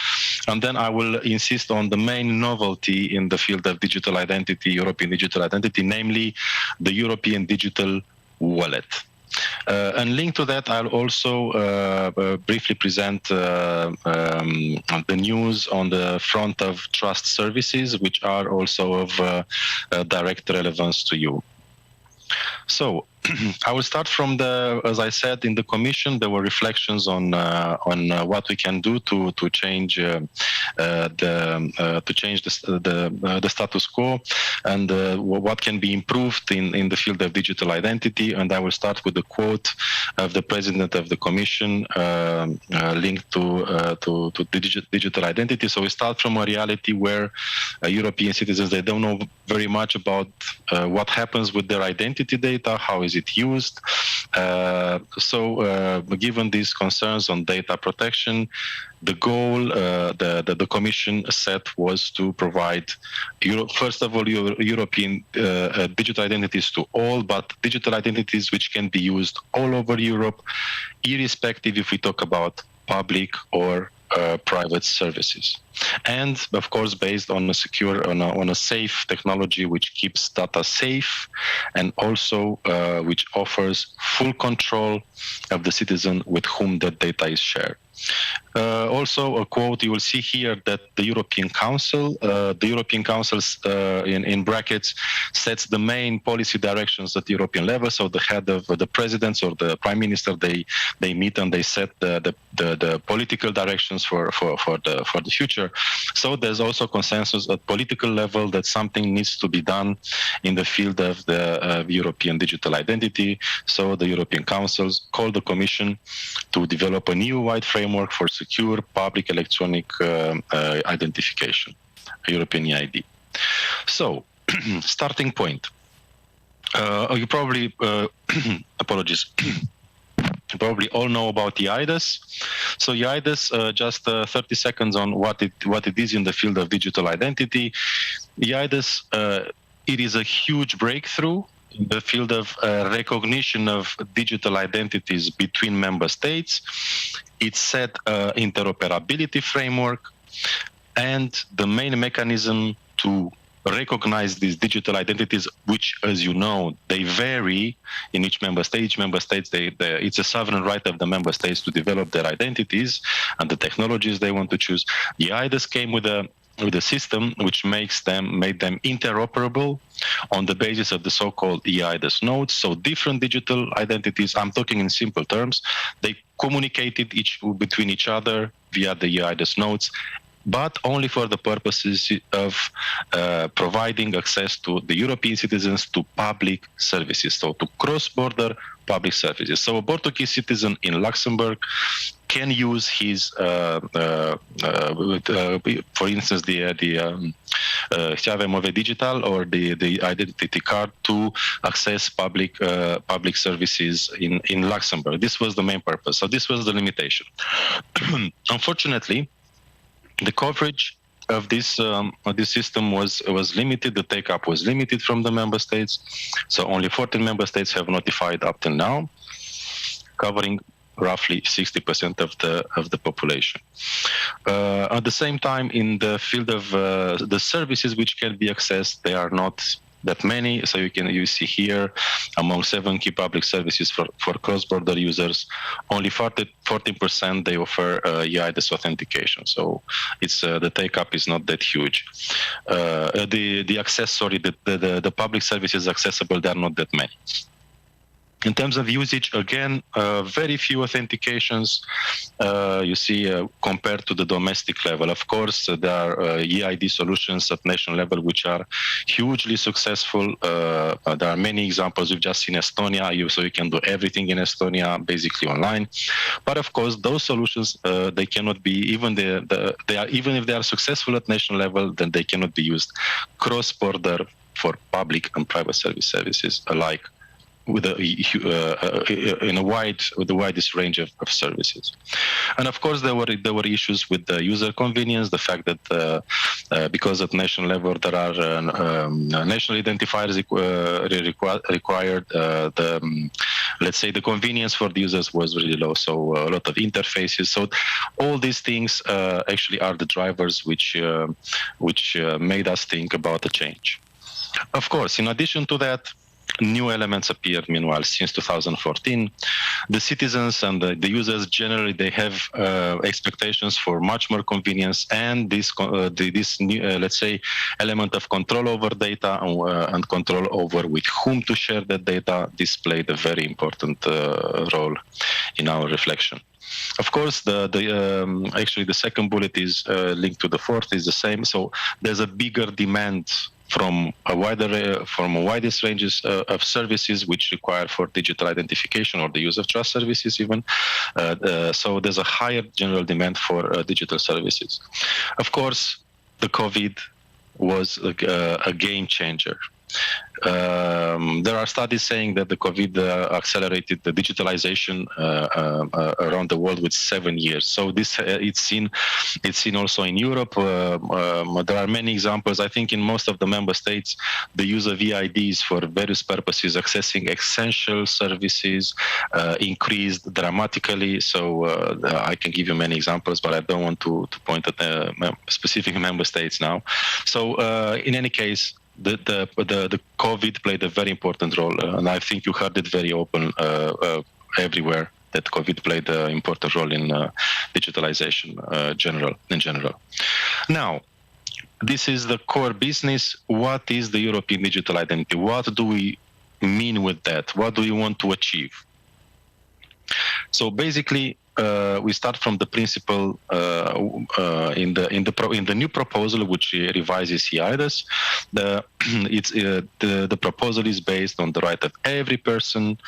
And then I will insist on the main novelty in the field of digital identity, European digital identity, namely the European digital wallet. And linked to that, I'll also briefly present the news on the front of trust services, which are also of direct relevance to you. So I will start from as I said, in the Commission, there were reflections on what we can do to change the status quo and what can be improved in the field of digital identity. And I will start with the quote of the President of the Commission linked to digital identity. So we start from a reality where European citizens, they don't know very much about what happens with their identity data, how is it used. So given these concerns on data protection, the goal that the Commission set was to provide, first of all, European digital identities to all, but digital identities which can be used all over Europe, irrespective if we talk about public or private services, and of course based on a secure, on a safe technology which keeps data safe, and also which offers full control of the citizen with whom that data is shared. Also a quote, you will see here that the European Council in brackets sets the main policy directions at the European level. So the head of the presidents or the prime minister, they meet and they set the political directions for the future. So there's also consensus at political level that something needs to be done in the field of the European digital identity. So the European Councils called the Commission to develop a new wide framework for secure public electronic identification, European EID. So, starting point. You probably, apologies. You probably all know about EIDAS. So EIDAS, just 30 seconds on what it is in the field of digital identity. EIDAS, it is a huge breakthrough in the field of recognition of digital identities between member states. It set interoperability framework, and the main mechanism to recognize these digital identities, which, as you know, they vary in each member state. Each member state, it's a sovereign right of the member states to develop their identities and the technologies they want to choose. The EIDAS came with a system which made them interoperable on the basis of the so-called EIDAS nodes. So different digital identities, I'm talking in simple terms, they communicated between each other via the EIDAS nodes, but only for the purposes of providing access to the European citizens to public services, so to cross-border public services. So a Portuguese citizen in Luxembourg can use his, for instance, the Chave Digital or the identity card to access public services in Luxembourg. This was the main purpose. So this was the limitation. Unfortunately, the coverage of this system was limited. The take-up was limited from the member states. So only 14 member states have notified up till now, covering roughly 60% of the population. At the same time, in the field of the services which can be accessed, they are not that many. So you see here, among 7 key public services for cross-border users, only 14% they offer EIDAS authentication. So it's the take-up is not that huge. The public services accessible, they are not that many. In terms of usage, again, very few authentications you see compared to the domestic level. Of course, there are EID solutions at national level which are hugely successful. There are many examples. We've just seen Estonia, so you can do everything in Estonia basically online. But of course, those solutions they cannot be even even if they are successful at national level, then they cannot be used cross-border for public and private services alike, with the widest range of services. And of course, there were issues with the user convenience, the fact that because at national level there are national identifiers required, let's say the convenience for the users was really low, so a lot of interfaces. So all these things actually are the drivers which made us think about a change. Of course, in addition to that, new elements appeared meanwhile since 2014. The citizens and the users generally, they have expectations for much more convenience, and this new, let's say, element of control over data and control over with whom to share that data, this played a very important role in our reflection. Of course, actually the second bullet is linked to the fourth, is the same. So there's a bigger demand from widest ranges of services which require for digital identification or the use of trust services even. So there's a higher general demand for digital services. Of course, the COVID was a game changer. There are studies saying that the COVID accelerated the digitalization around the world with 7 years. So this it's seen also in Europe. There are many examples. I think in most of the member states, the use of EIDs for various purposes, accessing essential services, increased dramatically. So I can give you many examples, but I don't want to point at specific member states now. So in any case, the COVID played a very important role, and I think you heard it very open everywhere that COVID played an important role in digitalization in general. Now, this is the core business. What is the European digital identity? What do we mean with that? What do we want to achieve? So basically, we start from the principle in the new proposal, which revises EIDAS. The proposal is based on the right of every person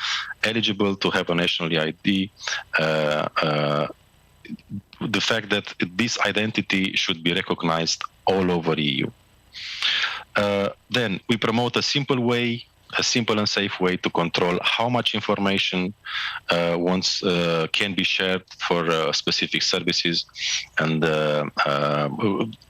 eligible to have a national ID. The fact that this identity should be recognized all over EU. Then we promote a simple and safe way to control how much information can be shared for specific services, and the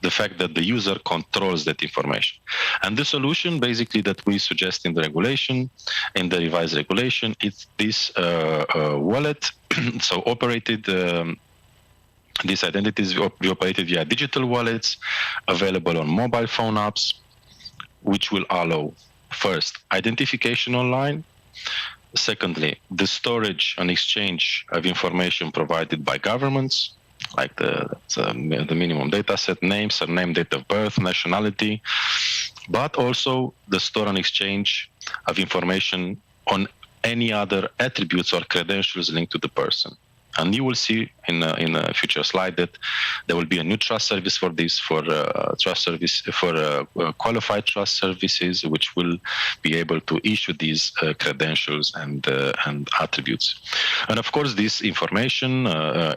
fact that the user controls that information. And the solution basically that we suggest in the regulation, in the revised regulation, is this wallet. So these identities be operated via digital wallets available on mobile phone apps, which will allow first, identification online. Secondly, the storage and exchange of information provided by governments, like the minimum data set, name, surname, date of birth, nationality, but also the store and exchange of information on any other attributes or credentials linked to the person. And you will see in a future slide that there will be a new trust service for this, for qualified trust services, which will be able to issue these credentials and attributes. And of course, this information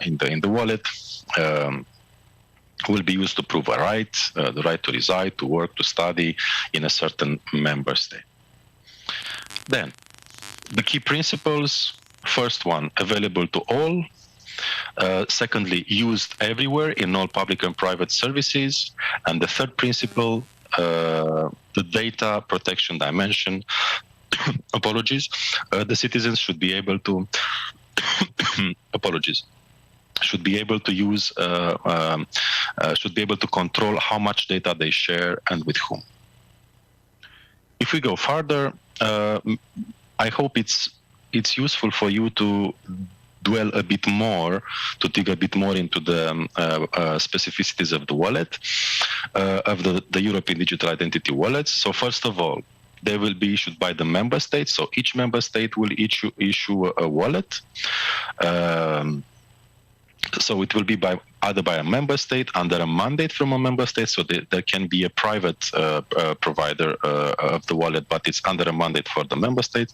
in the wallet will be used to prove a right, the right to reside, to work, to study in a certain member state. Then, the key principles. First one, available to all. Secondly, used everywhere in all public and private services. And the third principle, the data protection dimension. Apologies. The citizens should be able to should be able to use, should be able to control how much data they share and with whom. If we go further, I hope it's useful for you to dwell a bit more, to dig a bit more into the specificities of the wallet, of the European Digital Identity wallets. So first of all, they will be issued by the member states. So each member state will issue a wallet. So it will be either by a member state under a mandate from a member state. So there can be a private provider of the wallet, but it's under a mandate for the member state,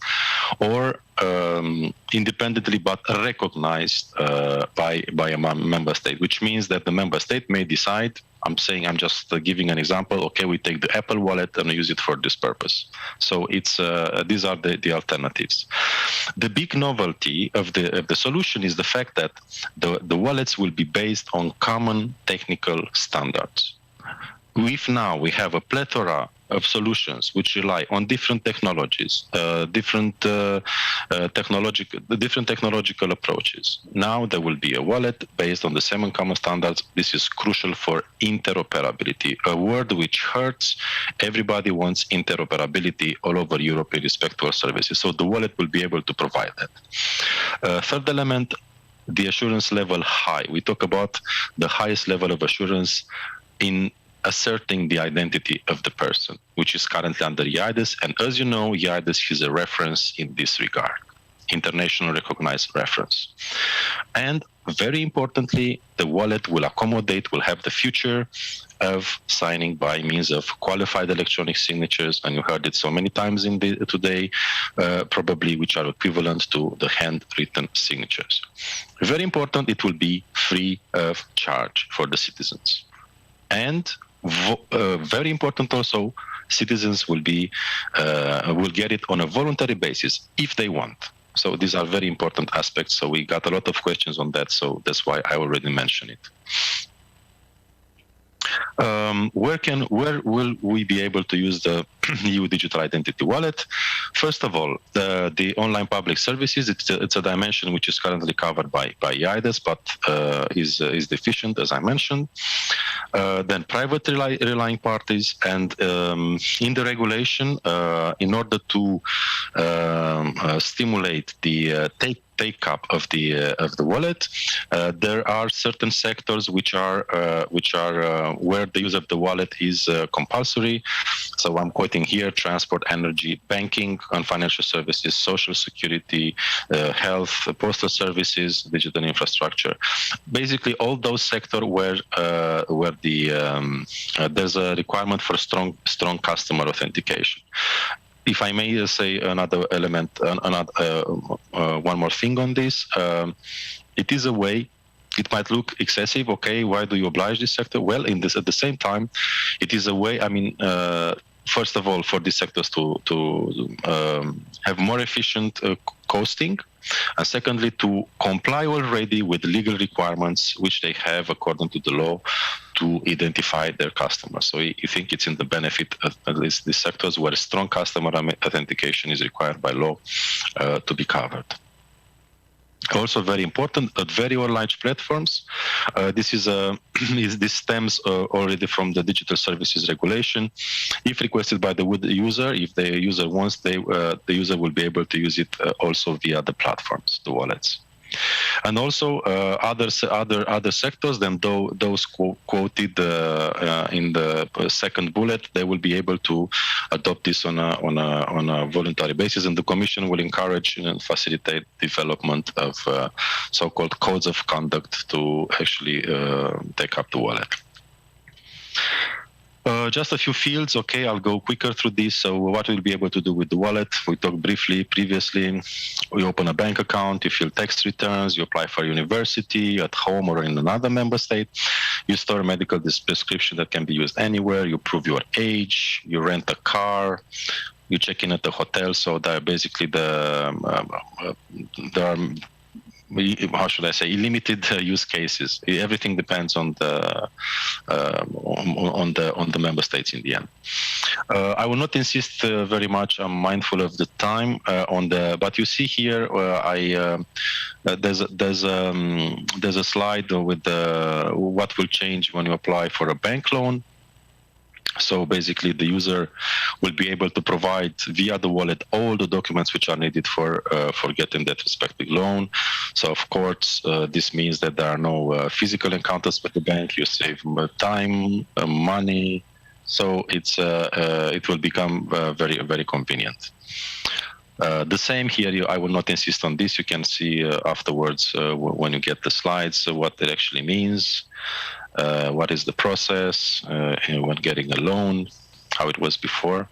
or independently but recognized by a member state, which means that the member state may decide I'm just giving an example. Okay, we take the Apple Wallet and use it for this purpose. So it's these are the alternatives. The big novelty of the solution is the fact that the wallets will be based on common technical standards. If now we have a plethora of solutions which rely on different technologies, different technological approaches. Now there will be a wallet based on the same common standards. This is crucial for interoperability, a word which hurts. Everybody wants interoperability all over Europe in respect to our services. So the wallet will be able to provide that. Third element, the assurance level high. We talk about the highest level of assurance in asserting the identity of the person, which is currently under EIDAS. And as you know, EIDAS is a reference in this regard, international recognized reference. And very importantly, the wallet will have the future of signing by means of qualified electronic signatures, and you heard it so many times today, probably, which are equivalent to the handwritten signatures. Very important, it will be free of charge for the citizens. And very important also, citizens will get it on a voluntary basis if they want. So these are very important aspects. So we got a lot of questions on that. So that's why I already mentioned it. Where will we be able to use the EU Digital Identity Wallet? First of all, the online public services, it's a dimension which is currently covered by EIDAS, but is deficient, as I mentioned. Then private relying parties, and in the regulation, in order to stimulate the take-up of the wallet, there are certain sectors which are where the use of the wallet is compulsory. So I'm quoting here: transport, energy, banking, and financial services, social security, health, postal services, digital infrastructure. Basically, all those sectors where there's a requirement for strong customer authentication. If I may say another element, one more thing on this, it is a way. It might look excessive. Okay, why do you oblige this sector? Well, at the same time, it is a way. I mean, first of all, for these sectors to have more efficient costing, and secondly, to comply already with legal requirements which they have according to the law to identify their customers. So you think it's in the benefit of at least these sectors where strong customer authentication is required by law to be covered. Also very important, at very large platforms, this stems already from the Digital Services Regulation. If requested by the user, if the user wants, the user will be able to use it also via the platforms, the wallets. And also other sectors than those quoted in the second bullet, they will be able to adopt this on a voluntary basis, and the Commission will encourage and facilitate development of so-called codes of conduct to actually take up the wallet. Just a few fields. Okay, I'll go quicker through this. So what we'll be able to do with the wallet, we talked briefly previously. We open a bank account, you fill tax returns, you apply for university at home or in another member state. You store a medical prescription that can be used anywhere. You prove your age, you rent a car, you check in at the hotel. So there are basically there are, how should I say, limited use cases. Everything depends on the member states in the end. I will not insist very much. I'm mindful of the time but you see here there's a slide with what will change when you apply for a bank loan. So basically, the user will be able to provide via the wallet all the documents which are needed for getting that respective loan. So of course, this means that there are no physical encounters with the bank. You save time, money. So it will become very, very convenient. The same here, I will not insist on this. You can see afterwards when you get the slides what it actually means. What is the process when getting a loan, how it was before.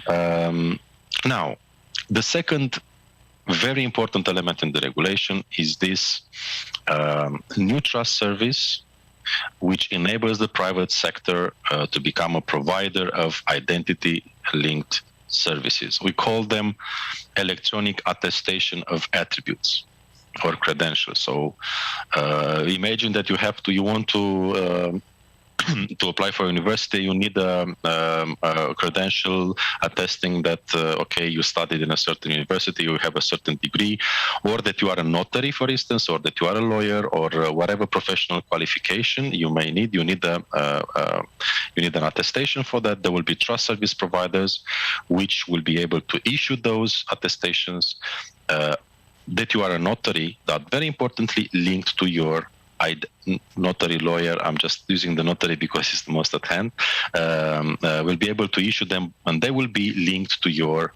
Now, the second very important element in the regulation is this new trust service which enables the private sector to become a provider of identity-linked services. We call them electronic attestation of attributes or credentials. So imagine that you want to to apply for university, you need a credential attesting that, okay, you studied in a certain university, you have a certain degree, or that you are a notary, for instance, or that you are a lawyer, or whatever professional qualification you may need. You need an attestation for that. There will be trust service providers which will be able to issue those attestations that you are a notary, that very importantly linked to your notary lawyer. I'm just using the notary because it's the most at hand. Will be able to issue them, and they will be linked to your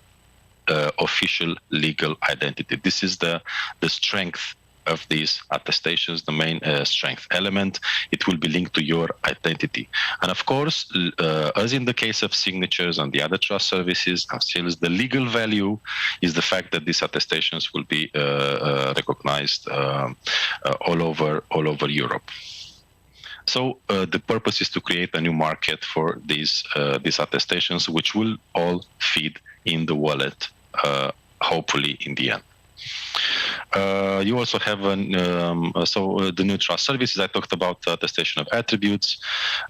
official legal identity. This is the strength of these attestations, the main strength element. It will be linked to your identity. And of course, as in the case of signatures and the other trust services and seals, the legal value is the fact that these attestations will be recognized all over Europe. So the purpose is to create a new market for these attestations, which will all feed in the wallet, hopefully in the end. You also have the new trust services. I talked about attestation of attributes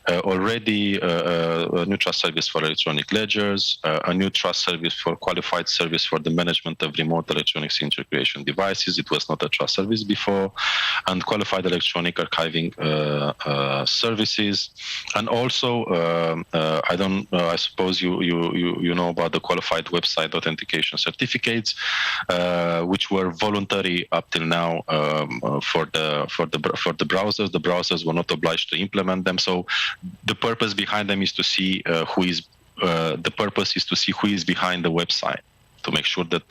already, a new trust service for electronic ledgers, a new trust service for qualified service for the management of remote electronic signature creation devices. It was not a trust service before, and qualified electronic archiving services. And also, I suppose you know about the qualified website authentication certificates, which were voluntary up till now for the browsers. The browsers were not obliged to implement them. So the purpose behind them is to see who is behind the website, to make sure that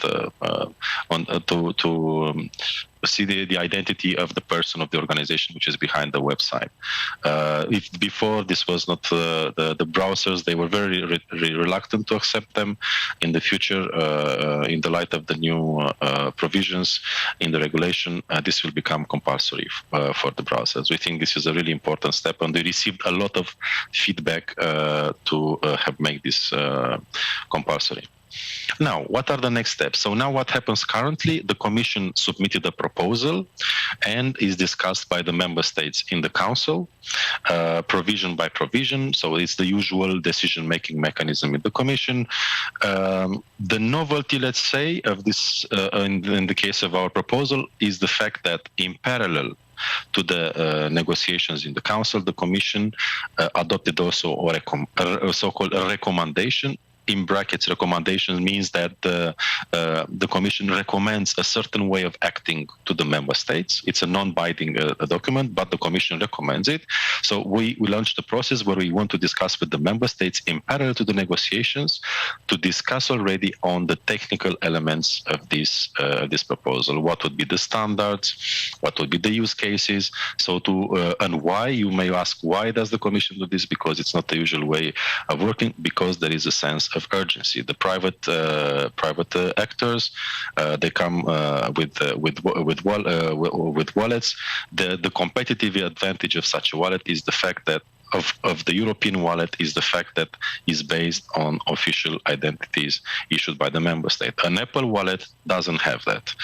to see the identity of the person, of the organization which is behind the website. If before this was not the browsers, they were very reluctant to accept them. In the future, in the light of the new provisions in the regulation, this will become compulsory for the browsers. We think this is a really important step, and we received a lot of feedback to have made this compulsory. Now, what are the next steps? So now what happens currently? The Commission submitted a proposal and is discussed by the member states in the Council, provision by provision. So it's the usual decision-making mechanism in the Commission. The novelty, let's say, of this, in the case of our proposal, is the fact that in parallel to the negotiations in the Council, the Commission adopted also a so-called recommendation. In brackets, recommendation means that the Commission recommends a certain way of acting to the member states. It's a non-binding document, but the Commission recommends it. So we launched a process where we want to discuss with the member states in parallel to the negotiations to discuss already on the technical elements of this proposal. What would be the standards? What would be the use cases? So and why? You may ask, why does the Commission do this? Because it's not the usual way of working. Because there is a sense of urgency. The private actors, they come with wallets. The competitive advantage of such a wallet is the fact that of the European wallet is the fact that is based on official identities issued by the member state. An Apple wallet doesn't have that.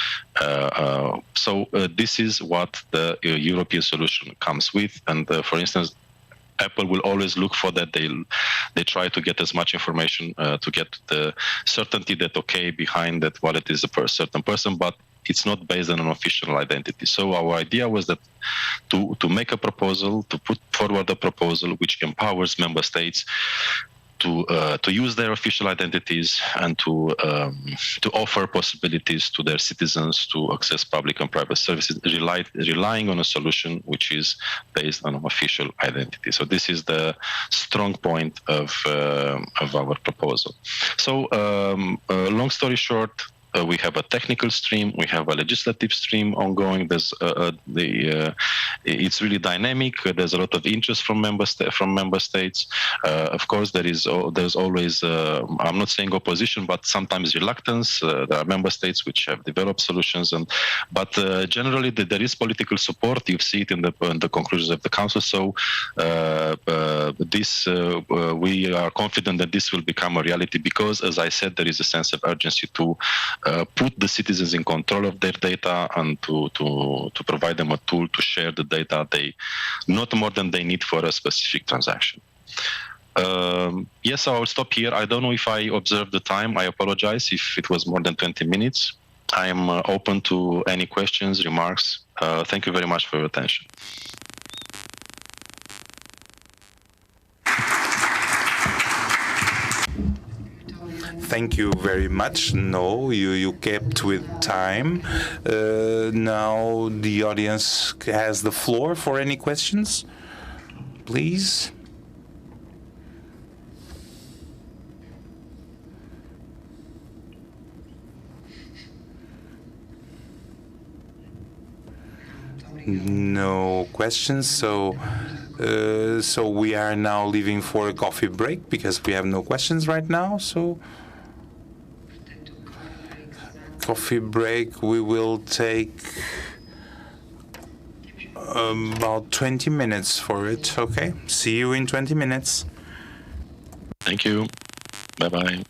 So this is what the European solution comes with. And for instance, Apple will always look for that. They try to get as much information to get the certainty that, okay, behind that wallet is a certain person, but it's not based on an official identity. So our idea was that to make a proposal, to put forward a proposal which empowers member states to use their official identities and to offer possibilities to their citizens to access public and private services, relying on a solution which is based on an official identity. So this is the strong point of our proposal. So long story short, We have a technical stream, we have a legislative stream ongoing. It's really dynamic. There's a lot of interest from member states. Of course, there's always I'm not saying opposition, but sometimes reluctance. There are member states which have developed solutions, but generally there is political support. You see it in the conclusions of the council. So we are confident that this will become a reality because, as I said, there is a sense of urgency to put the citizens in control of their data and to provide them a tool to share the data not more than they need for a specific transaction. Yes, I will stop here. I don't know if I observed the time. I apologize if it was more than 20 minutes. I am open to any questions, remarks. Thank you very much for your attention. Thank you very much. No, you kept with time. Now the audience has the floor for any questions. Please. No questions, so we are now leaving for a coffee break because we have no questions right now. So coffee break, we will take about 20 minutes for it. Okay, see you in 20 minutes. Thank you. Bye-bye.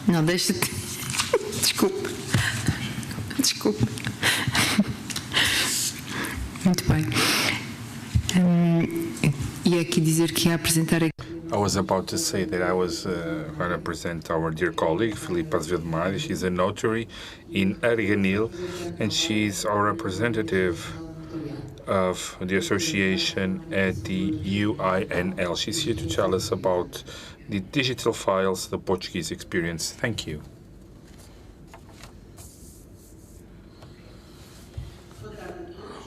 Não, deixa-te. Desculpe. Desculpe. Muito bem. E aqui dizer que ia apresentar. I was about to say that I was going to present our dear colleague, Filipa Azevedo Mari. She's a notary in Arganil, and she's our representative of the association at the UINL. She's here to tell us about the digital files, the Portuguese experience. Thank you.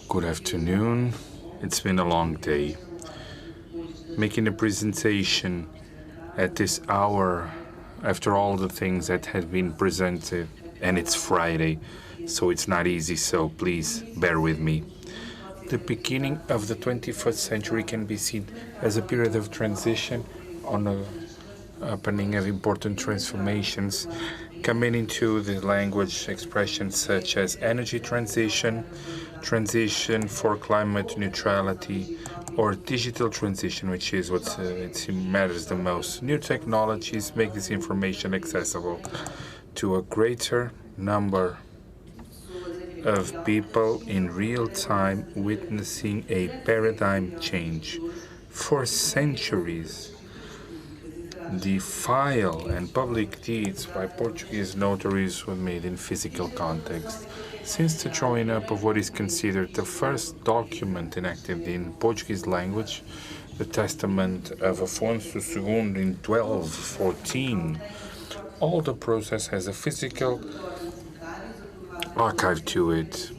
Good afternoon. It's been a long day. Making a presentation at this hour after all the things that have been presented, and it's Friday, so it's not easy, so please bear with me. The beginning of the 21st century can be seen as a period of transition on a happening of important transformations coming into the language expressions such as energy transition, transition for climate neutrality, or digital transition, which is what matters the most. New technologies make this information accessible to a greater number of people in real time, witnessing a paradigm change. For centuries, the file and public deeds by Portuguese notaries were made in physical context. Since the drawing up of what is considered the first document enacted in Portuguese language, the Testament of Afonso II in 1214, all the process has a physical archive to it.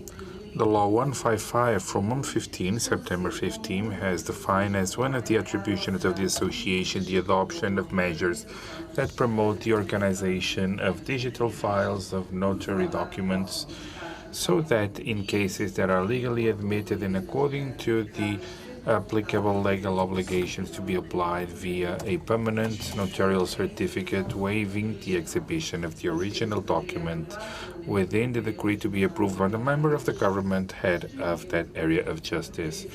The Law 155 from 115, September 15, has defined as one of the attributions of the association the adoption of measures that promote the organization of digital files of notary documents, so that in cases that are legally admitted and according to the applicable legal obligations to be applied via a permanent notarial certificate waiving the exhibition of the original document within the decree to be approved by the member of the government head of that area of justice.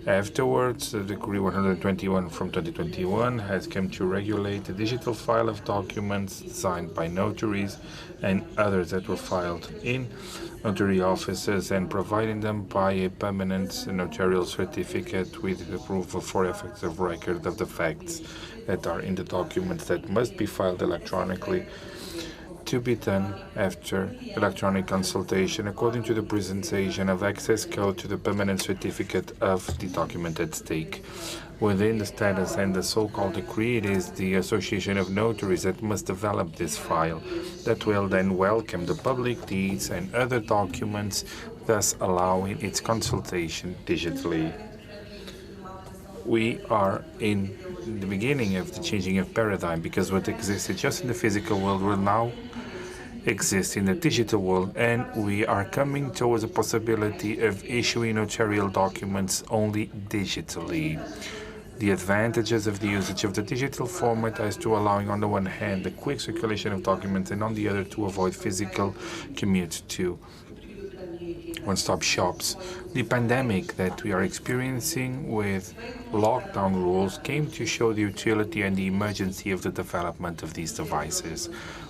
Afterwards, the Decree 121 from 2021 has come to regulate the digital file of documents signed by notaries and others that were filed in notary offices and providing them by a permanent notarial certificate with the proof of for effects of record of the facts that are in the documents that must be filed electronically to be done after electronic consultation according to the presentation of access code to the permanent certificate of the document at stake. Within the status and the so-called decree, it is the Association of Notaries that must develop this file that will then welcome the public deeds and other documents, thus allowing its consultation digitally. We are in the beginning of the changing of paradigm, because what existed just in the physical world will now exist in the digital world, and we are coming towards a possibility of issuing notarial documents only digitally. The advantages of the usage of the digital format as to allowing, on the one hand, the quick circulation of documents, and on the other, to avoid physical commute to one-stop shops. The pandemic that we are experiencing with lockdown rules came to show the utility and the emergency of the development of these devices.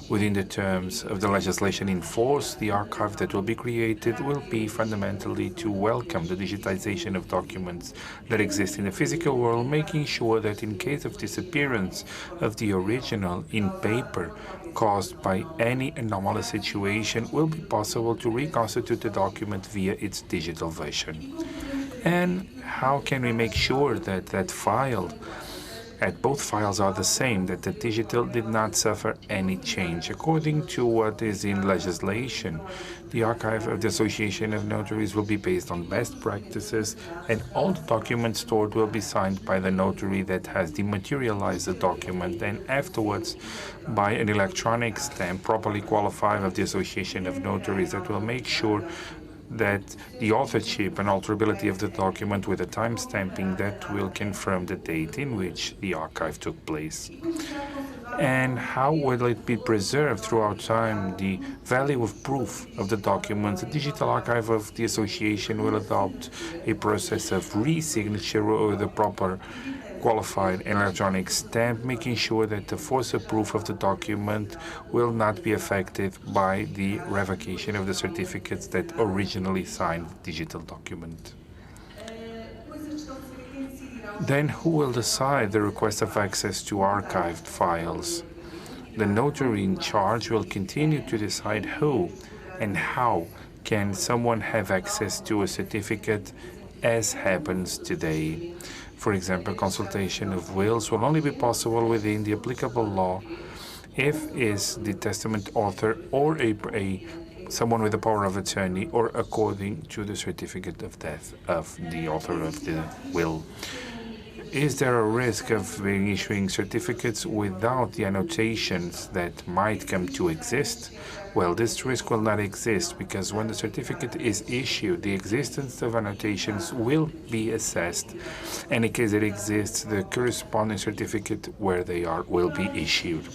Within the terms of the legislation in force, the archive that will be created will be fundamentally to welcome the digitization of documents that exist in the physical world, making sure that in case of disappearance of the original in paper caused by any anomalous situation, will be possible to reconstitute the document via its digital version. And how can we make sure that both files are the same, that the digital did not suffer any change? According to what is in legislation, the archive of the Association of Notaries will be based on best practices, and all the documents stored will be signed by the notary that has dematerialized the document, and afterwards by an electronic stamp properly qualified of the Association of Notaries that will make sure that the authorship and alterability of the document with a time stamping that will confirm the date in which the archive took place. And how will it be preserved throughout time? The value of proof of the documents. The digital archive of the association will adopt a process of re-signature or the proper qualified electronic stamp, making sure that the force of proof of the document will not be affected by the revocation of the certificates that originally signed the digital document. Then who will decide the request of access to archived files? The notary in charge will continue to decide who and how can someone have access to a certificate, as happens today. For example, consultation of wills will only be possible within the applicable law if is the testament author or someone with the power of attorney, or according to the certificate of death of the author of the will. Is there a risk of issuing certificates without the annotations that might come to exist? Well, this risk will not exist, because when the certificate is issued, the existence of annotations will be assessed, and in case it exists, the corresponding certificate where they are will be issued.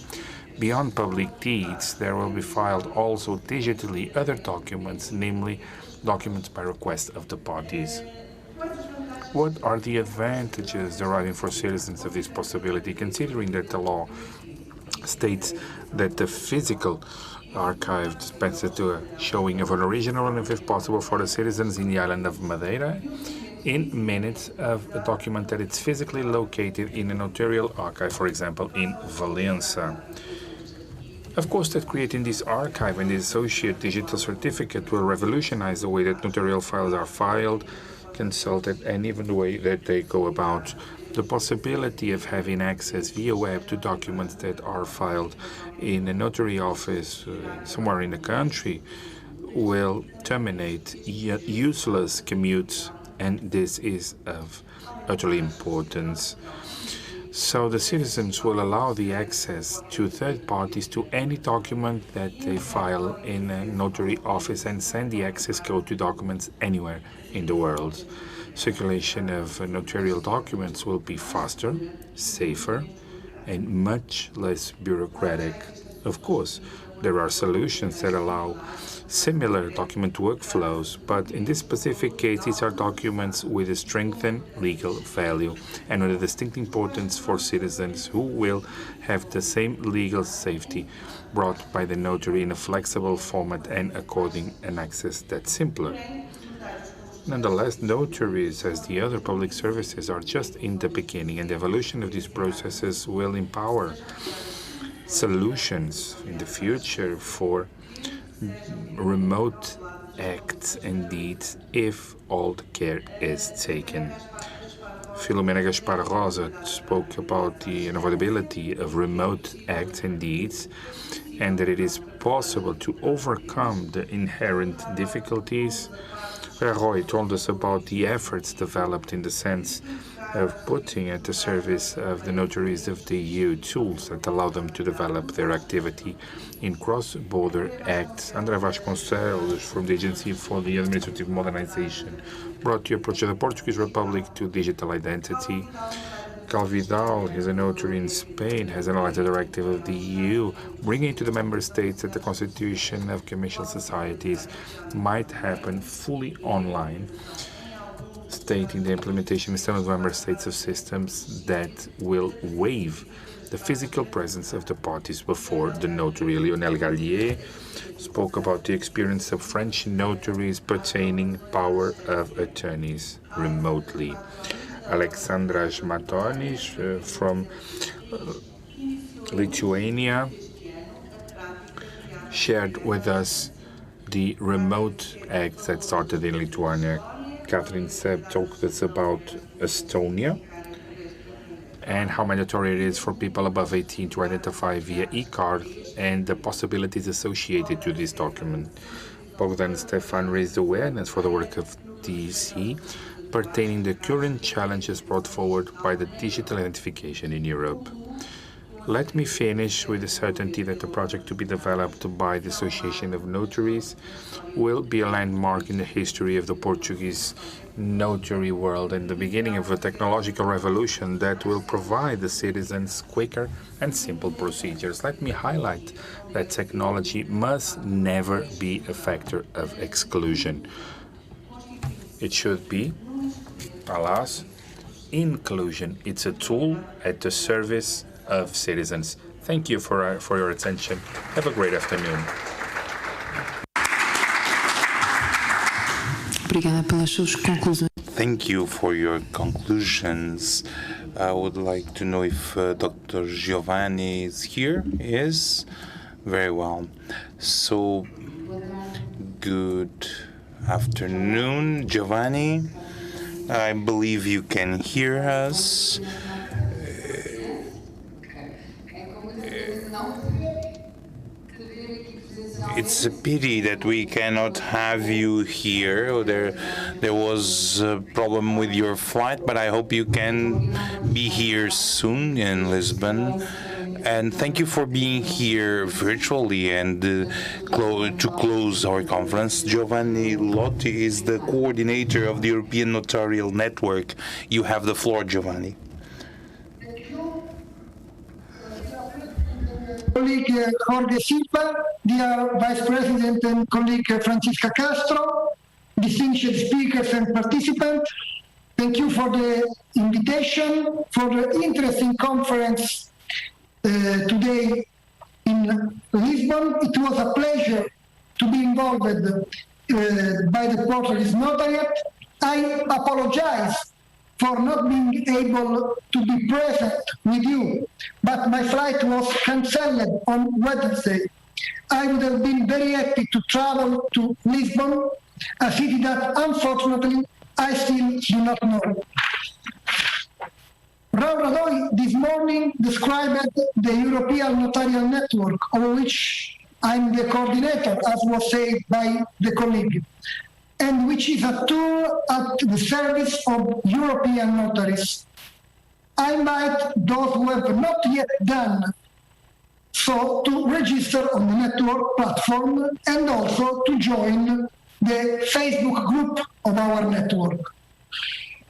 Beyond public deeds, there will be filed also digitally other documents, namely documents by request of the parties. What are the advantages deriving for citizens of this possibility, considering that the law states that the physical archive dispenses to a showing of an original, and if possible for the citizens in the island of Madeira, in minutes of a document that is physically located in a notarial archive, for example, in Valença. Of course, that creating this archive and the associated digital certificate will revolutionize the way that notarial files are filed, consulted, and even the way that they go about. The possibility of having access via web to documents that are filed in a notary office somewhere in the country will terminate useless commutes, and this is of utterly importance. So the citizens will allow the access to third parties to any document that they file in a notary office, and send the access code to documents anywhere in the world. Circulation of notarial documents will be faster, safer, and much less bureaucratic. Of course, there are solutions that allow similar document workflows, but in this specific case, these are documents with a strengthened legal value and with a distinct importance for citizens who will have the same legal safety brought by the notary in a flexible format and according an access that's simpler. Nonetheless, notaries, as the other public services, are just in the beginning, and the evolution of these processes will empower solutions in the future for remote acts and deeds if all the care is taken. Filomena Gaspar Rosa spoke about the inevitability of remote acts and deeds and that it is possible to overcome the inherent difficulties. Roy told us about the efforts developed in the sense of putting at the service of the notaries of the EU tools that allow them to develop their activity in cross-border acts. André Vasconcelos from the Agency for the Administrative Modernization brought the approach of the Portuguese Republic to digital identity. Cal Vidal is a notary in Spain, has analyzed the directive of the EU, bringing to the member states that the constitution of commercial societies might happen fully online, stating the implementation in some of the member states of systems that will waive the physical presence of the parties before the notary. Lionel Gallier spoke about the experience of French notaries pertaining power of attorneys remotely. Alexandra Žmatonis from Lithuania shared with us the remote acts that started in Lithuania. Catherine Seb talked to us about Estonia and how mandatory it is for people above 18 to identify via e-card and the possibilities associated to this document. Bogdan Stefan raised awareness for the work of DEC pertaining to the current challenges brought forward by the digital identification in Europe. Let me finish with the certainty that the project to be developed by the Association of Notaries will be a landmark in the history of the Portuguese notary world and the beginning of a technological revolution that will provide the citizens quicker and simple procedures. Let me highlight that technology must never be a factor of exclusion. It should be, alas, inclusion. It's a tool at the service of citizens. Thank you for your attention. Have a great afternoon. Obrigada pelas suas conclusões. Thank you for your conclusions. I would like to know if Dr. Giovanni is here. Yes, very well. So, good afternoon, Giovanni. I believe you can hear us. It's a pity that we cannot have you here. There was a problem with your flight, but I hope you can be here soon in Lisbon. And thank you for being here virtually and to close our conference. Giovanni Lotti is the coordinator of the European Notarial Network. You have the floor, Giovanni. Colleague Jorge Silva, dear Vice President and colleague Francisca Castro, distinguished speakers and participants, thank you for the invitation, for the interesting conference today in Lisbon. It was a pleasure to be involved by the Portuguese Notariat. I apologize for not being able to be present with you, but my flight was cancelled on Wednesday. I would have been very happy to travel to Lisbon, a city that unfortunately I still do not know. Raul Radoy this morning described the European Notarial Network, of which I'm the coordinator, as was said by the colleague, and which is a tool at the service of European notaries. I invite those who have not yet done so to register on the network platform and also to join the Facebook group of our network.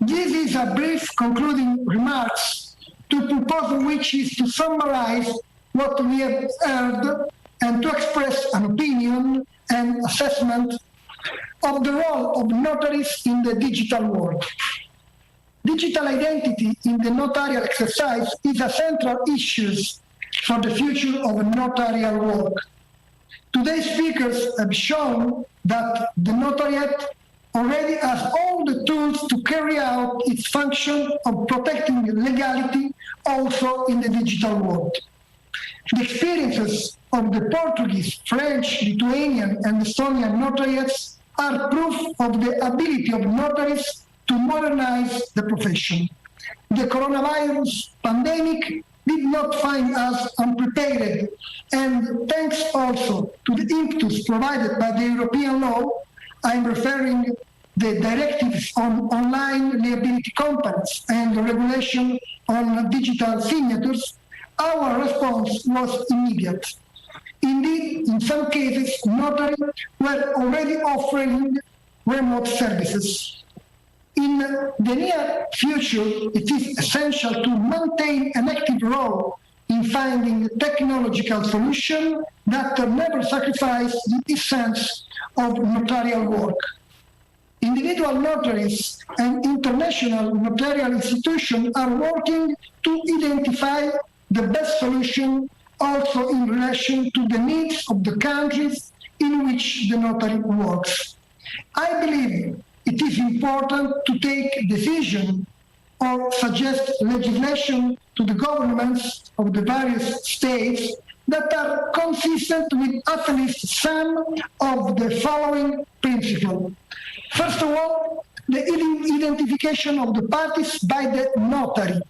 This is a brief concluding remarks to propose, which is to summarize what we have heard and to express an opinion and assessment of the role of notaries in the digital world. Digital identity in the notarial exercise is a central issue for the future of notarial work. Today's speakers have shown that the notariat already has all the tools to carry out its function of protecting legality also in the digital world. The experiences of the Portuguese, French, Lithuanian, and Estonian notariates are proof of the ability of notaries to modernize the profession. The coronavirus pandemic did not find us unprepared, and thanks also to the impetus provided by the European law, I'm referring the directives on online liability companies and the regulation on digital signatures, our response was immediate. Indeed, in some cases, notaries were already offering remote services. In the near future, it is essential to maintain an active role in finding technological solutions that never sacrifice the essence of notarial work. Individual notaries and international notarial institutions are working to identify the best solution also in relation to the needs of the countries in which the notary works. I believe it is important to take decision or suggest legislation to the governments of the various states that are consistent with at least some of the following principles. First of all, the identification of the parties by the notary.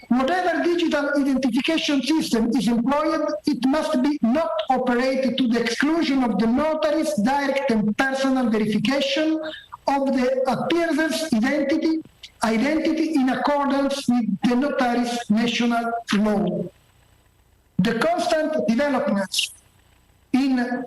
Whatever digital identification system is employed, it must be not operated to the exclusion of the notary's direct and personal verification of the appearer's identity in accordance with the notary's national law. The constant developments in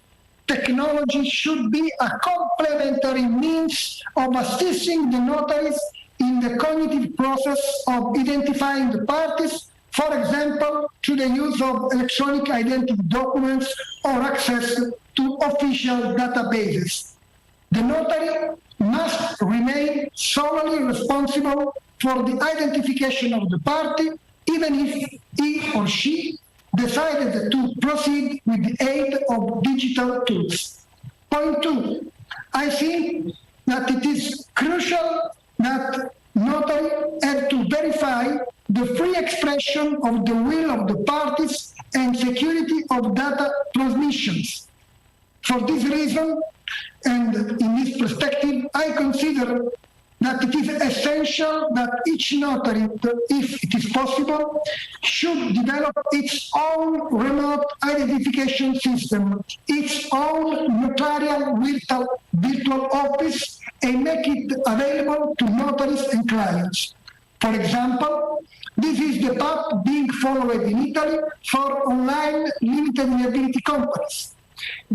technology should be a complementary means of assisting the notaries in the cognitive process of identifying the parties, for example, through the use of electronic identity documents or access to official databases. The notary must remain solely responsible for the identification of the party, even if he or she decided to proceed with the aid of digital tools. Point two, I think that it is crucial that notary have to verify the free expression of the will of the parties and security of data transmissions. For this reason, and in this perspective, I consider that it is essential that each notary, if it is possible, should develop its own remote identification system, its own notarial virtual office, and make it available to notaries and clients. For example, this is the path being followed in Italy for online limited liability companies.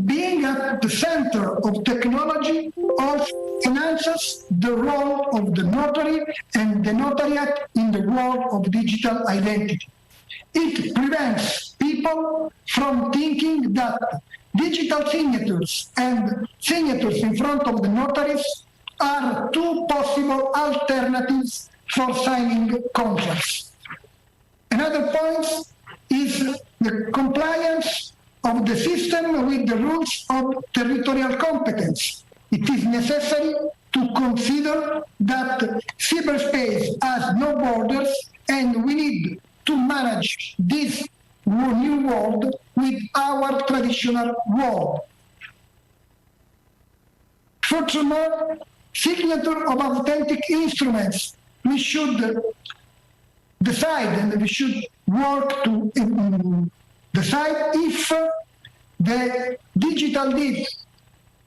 Being at the center of technology also enhances the role of the notary and the notariate in the world of digital identity. It prevents people from thinking that digital signatures and signatures in front of the notaries are two possible alternatives for signing contracts. Another point is the compliance of the system with the rules of territorial competence. It is necessary to consider that cyberspace has no borders, and we need to manage this new world with our traditional world. Furthermore, signature of authentic instruments, we should decide, and we should work to decide if the digital deed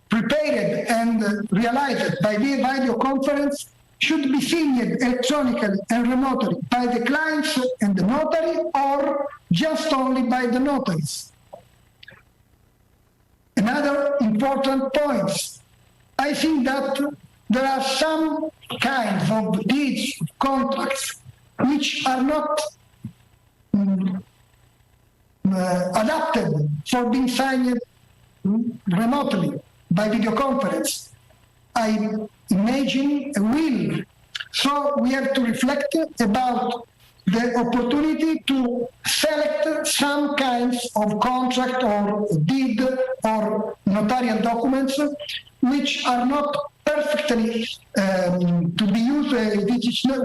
prepared and realized by the video conference should be signed electronically and remotely by the clients and the notary, or just only by the notaries. Another important point, I think that there are some kinds of deeds, contracts, which are not adapted for being signed remotely by video conference. I imagine a will. So we have to reflect about the opportunity to select some kinds of contract or deed or notarial documents which are not perfectly to be used,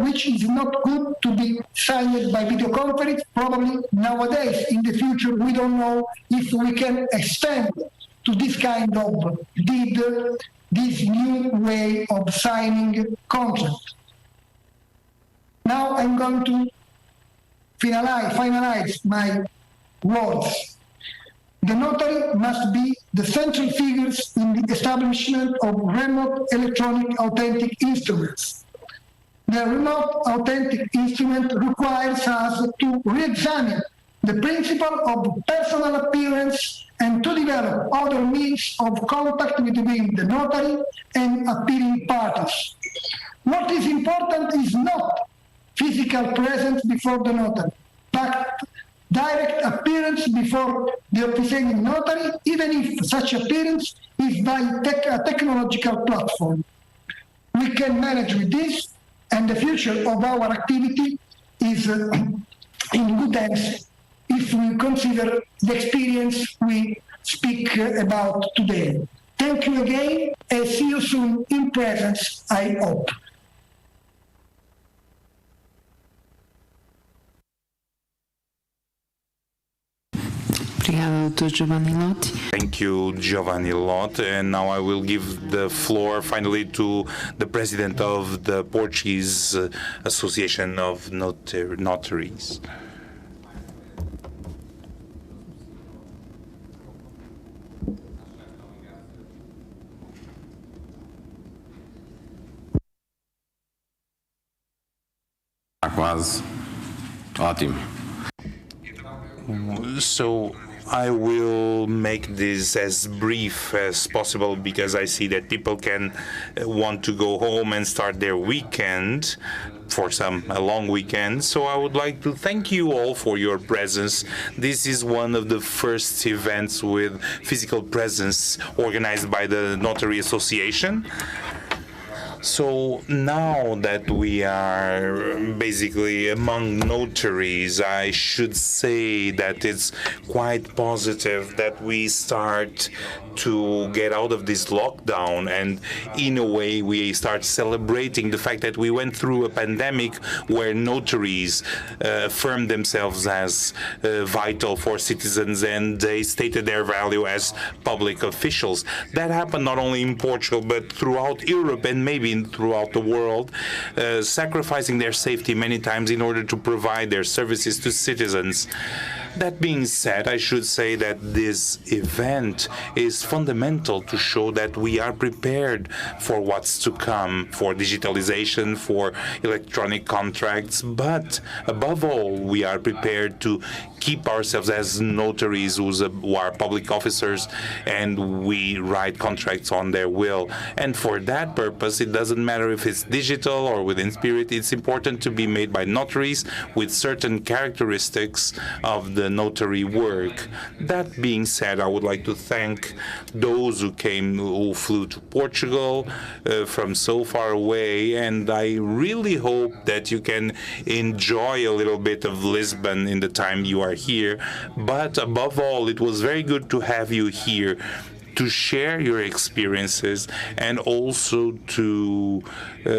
which is not good to be signed by video conference. Probably nowadays, in the future, we don't know if we can extend to this kind of deed, this new way of signing contract. Now I'm going to finalize my words. The notary must be the central figures in the establishment of remote electronic authentic instruments. The remote authentic instrument requires us to re-examine the principle of personal appearance and to develop other means of contact between the notary and appearing parties. What is important is not physical presence before the notary, but direct appearance before the officiating notary, even if such appearance is by a technological platform. We can manage with this, and the future of our activity is in good hands if we consider the experience we speak about today. Thank you again, and see you soon in presence, I hope. Thank you, Giovanni Lot. And now I will give the floor finally to the president of the Portuguese Association of Notaries. Quase. Ótimo. So I will make this as brief as possible because I see that people can want to go home and start their weekend, for some a long weekend. So I would like to thank you all for your presence. This is one of the first events with physical presence organized by the Notary Association. So now that we are basically among notaries, I should say that it's quite positive that we start to get out of this lockdown, and in a way we start celebrating the fact that we went through a pandemic where notaries affirmed themselves as vital for citizens, and they stated their value as public officials. That happened not only in Portugal but throughout Europe and maybe throughout the world, sacrificing their safety many times in order to provide their services to citizens. That being said, I should say that this event is fundamental to show that we are prepared for what's to come, for digitalization, for electronic contracts, but above all, we are prepared to keep ourselves as notaries who are public officers, and we write contracts on their will. And for that purpose, it doesn't matter if it's digital or within spirit, it's important to be made by notaries with certain characteristics of the notary work. That being said, I would like to thank those who flew to Portugal from so far away, and I really hope that you can enjoy a little bit of Lisbon in the time you are here. But above all, it was very good to have you here to share your experiences, and also to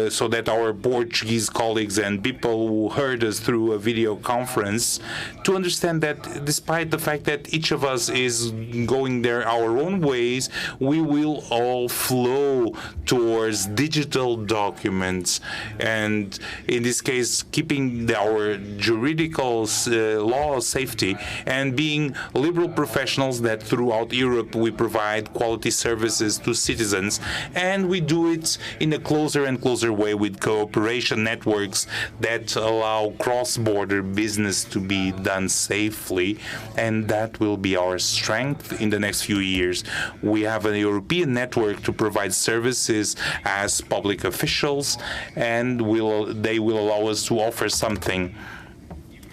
so that our Portuguese colleagues and people who heard us through a video conference to understand that despite the fact that each of us is going our own ways, we will all flow towards digital documents, and in this case keeping our juridical law safety and being liberal professionals that throughout Europe we provide quality services to citizens, and we do it in a closer and closer way with cooperation networks that allow cross-border business to be done safely, and that will be our strength in the next few years. We have a European network to provide services as public officials, and they will allow us to offer something.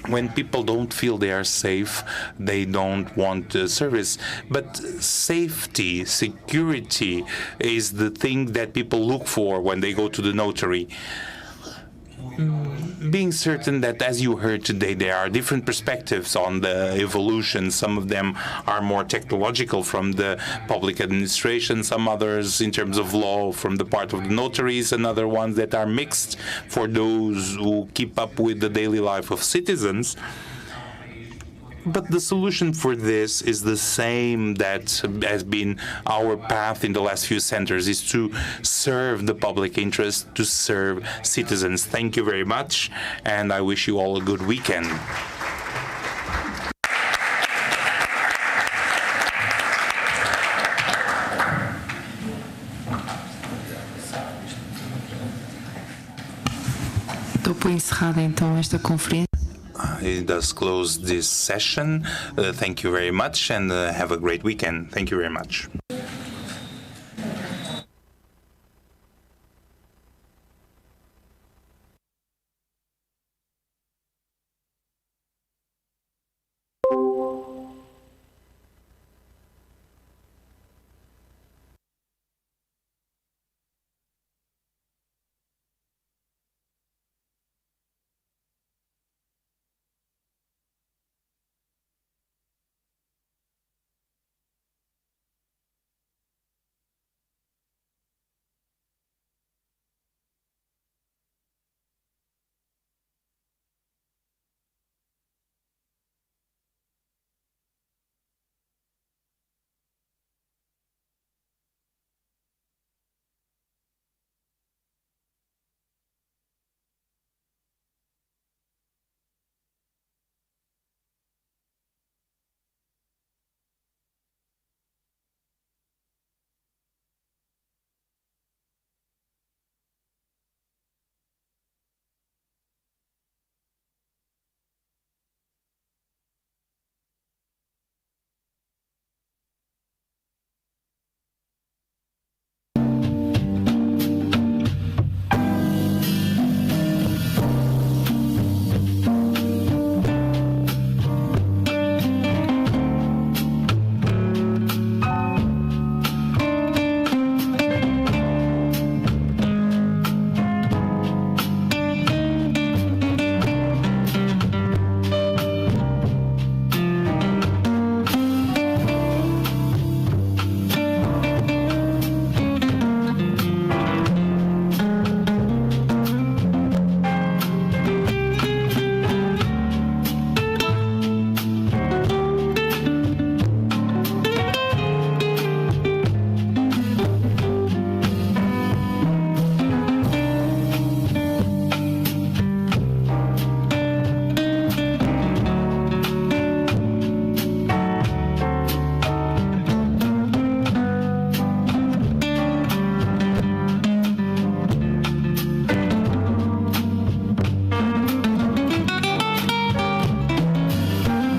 When people don't feel they are safe, they don't want service. But safety, security is the thing that people look for when they go to the notary. being certain that, as you heard today, there are different perspectives on the evolution. Some of them are more technological from the public administration, some others in terms of law from the part of the notaries, and other ones that are mixed for those who keep up with the daily life of citizens. But the solution for this is the same that has been our path in the last few centers, is to serve the public interest, to serve citizens. Thank you very much, and I wish you all a good weekend. Dou por encerrada então esta conferência. It does close this session. Thank you very much, and have a great weekend. Thank you very much.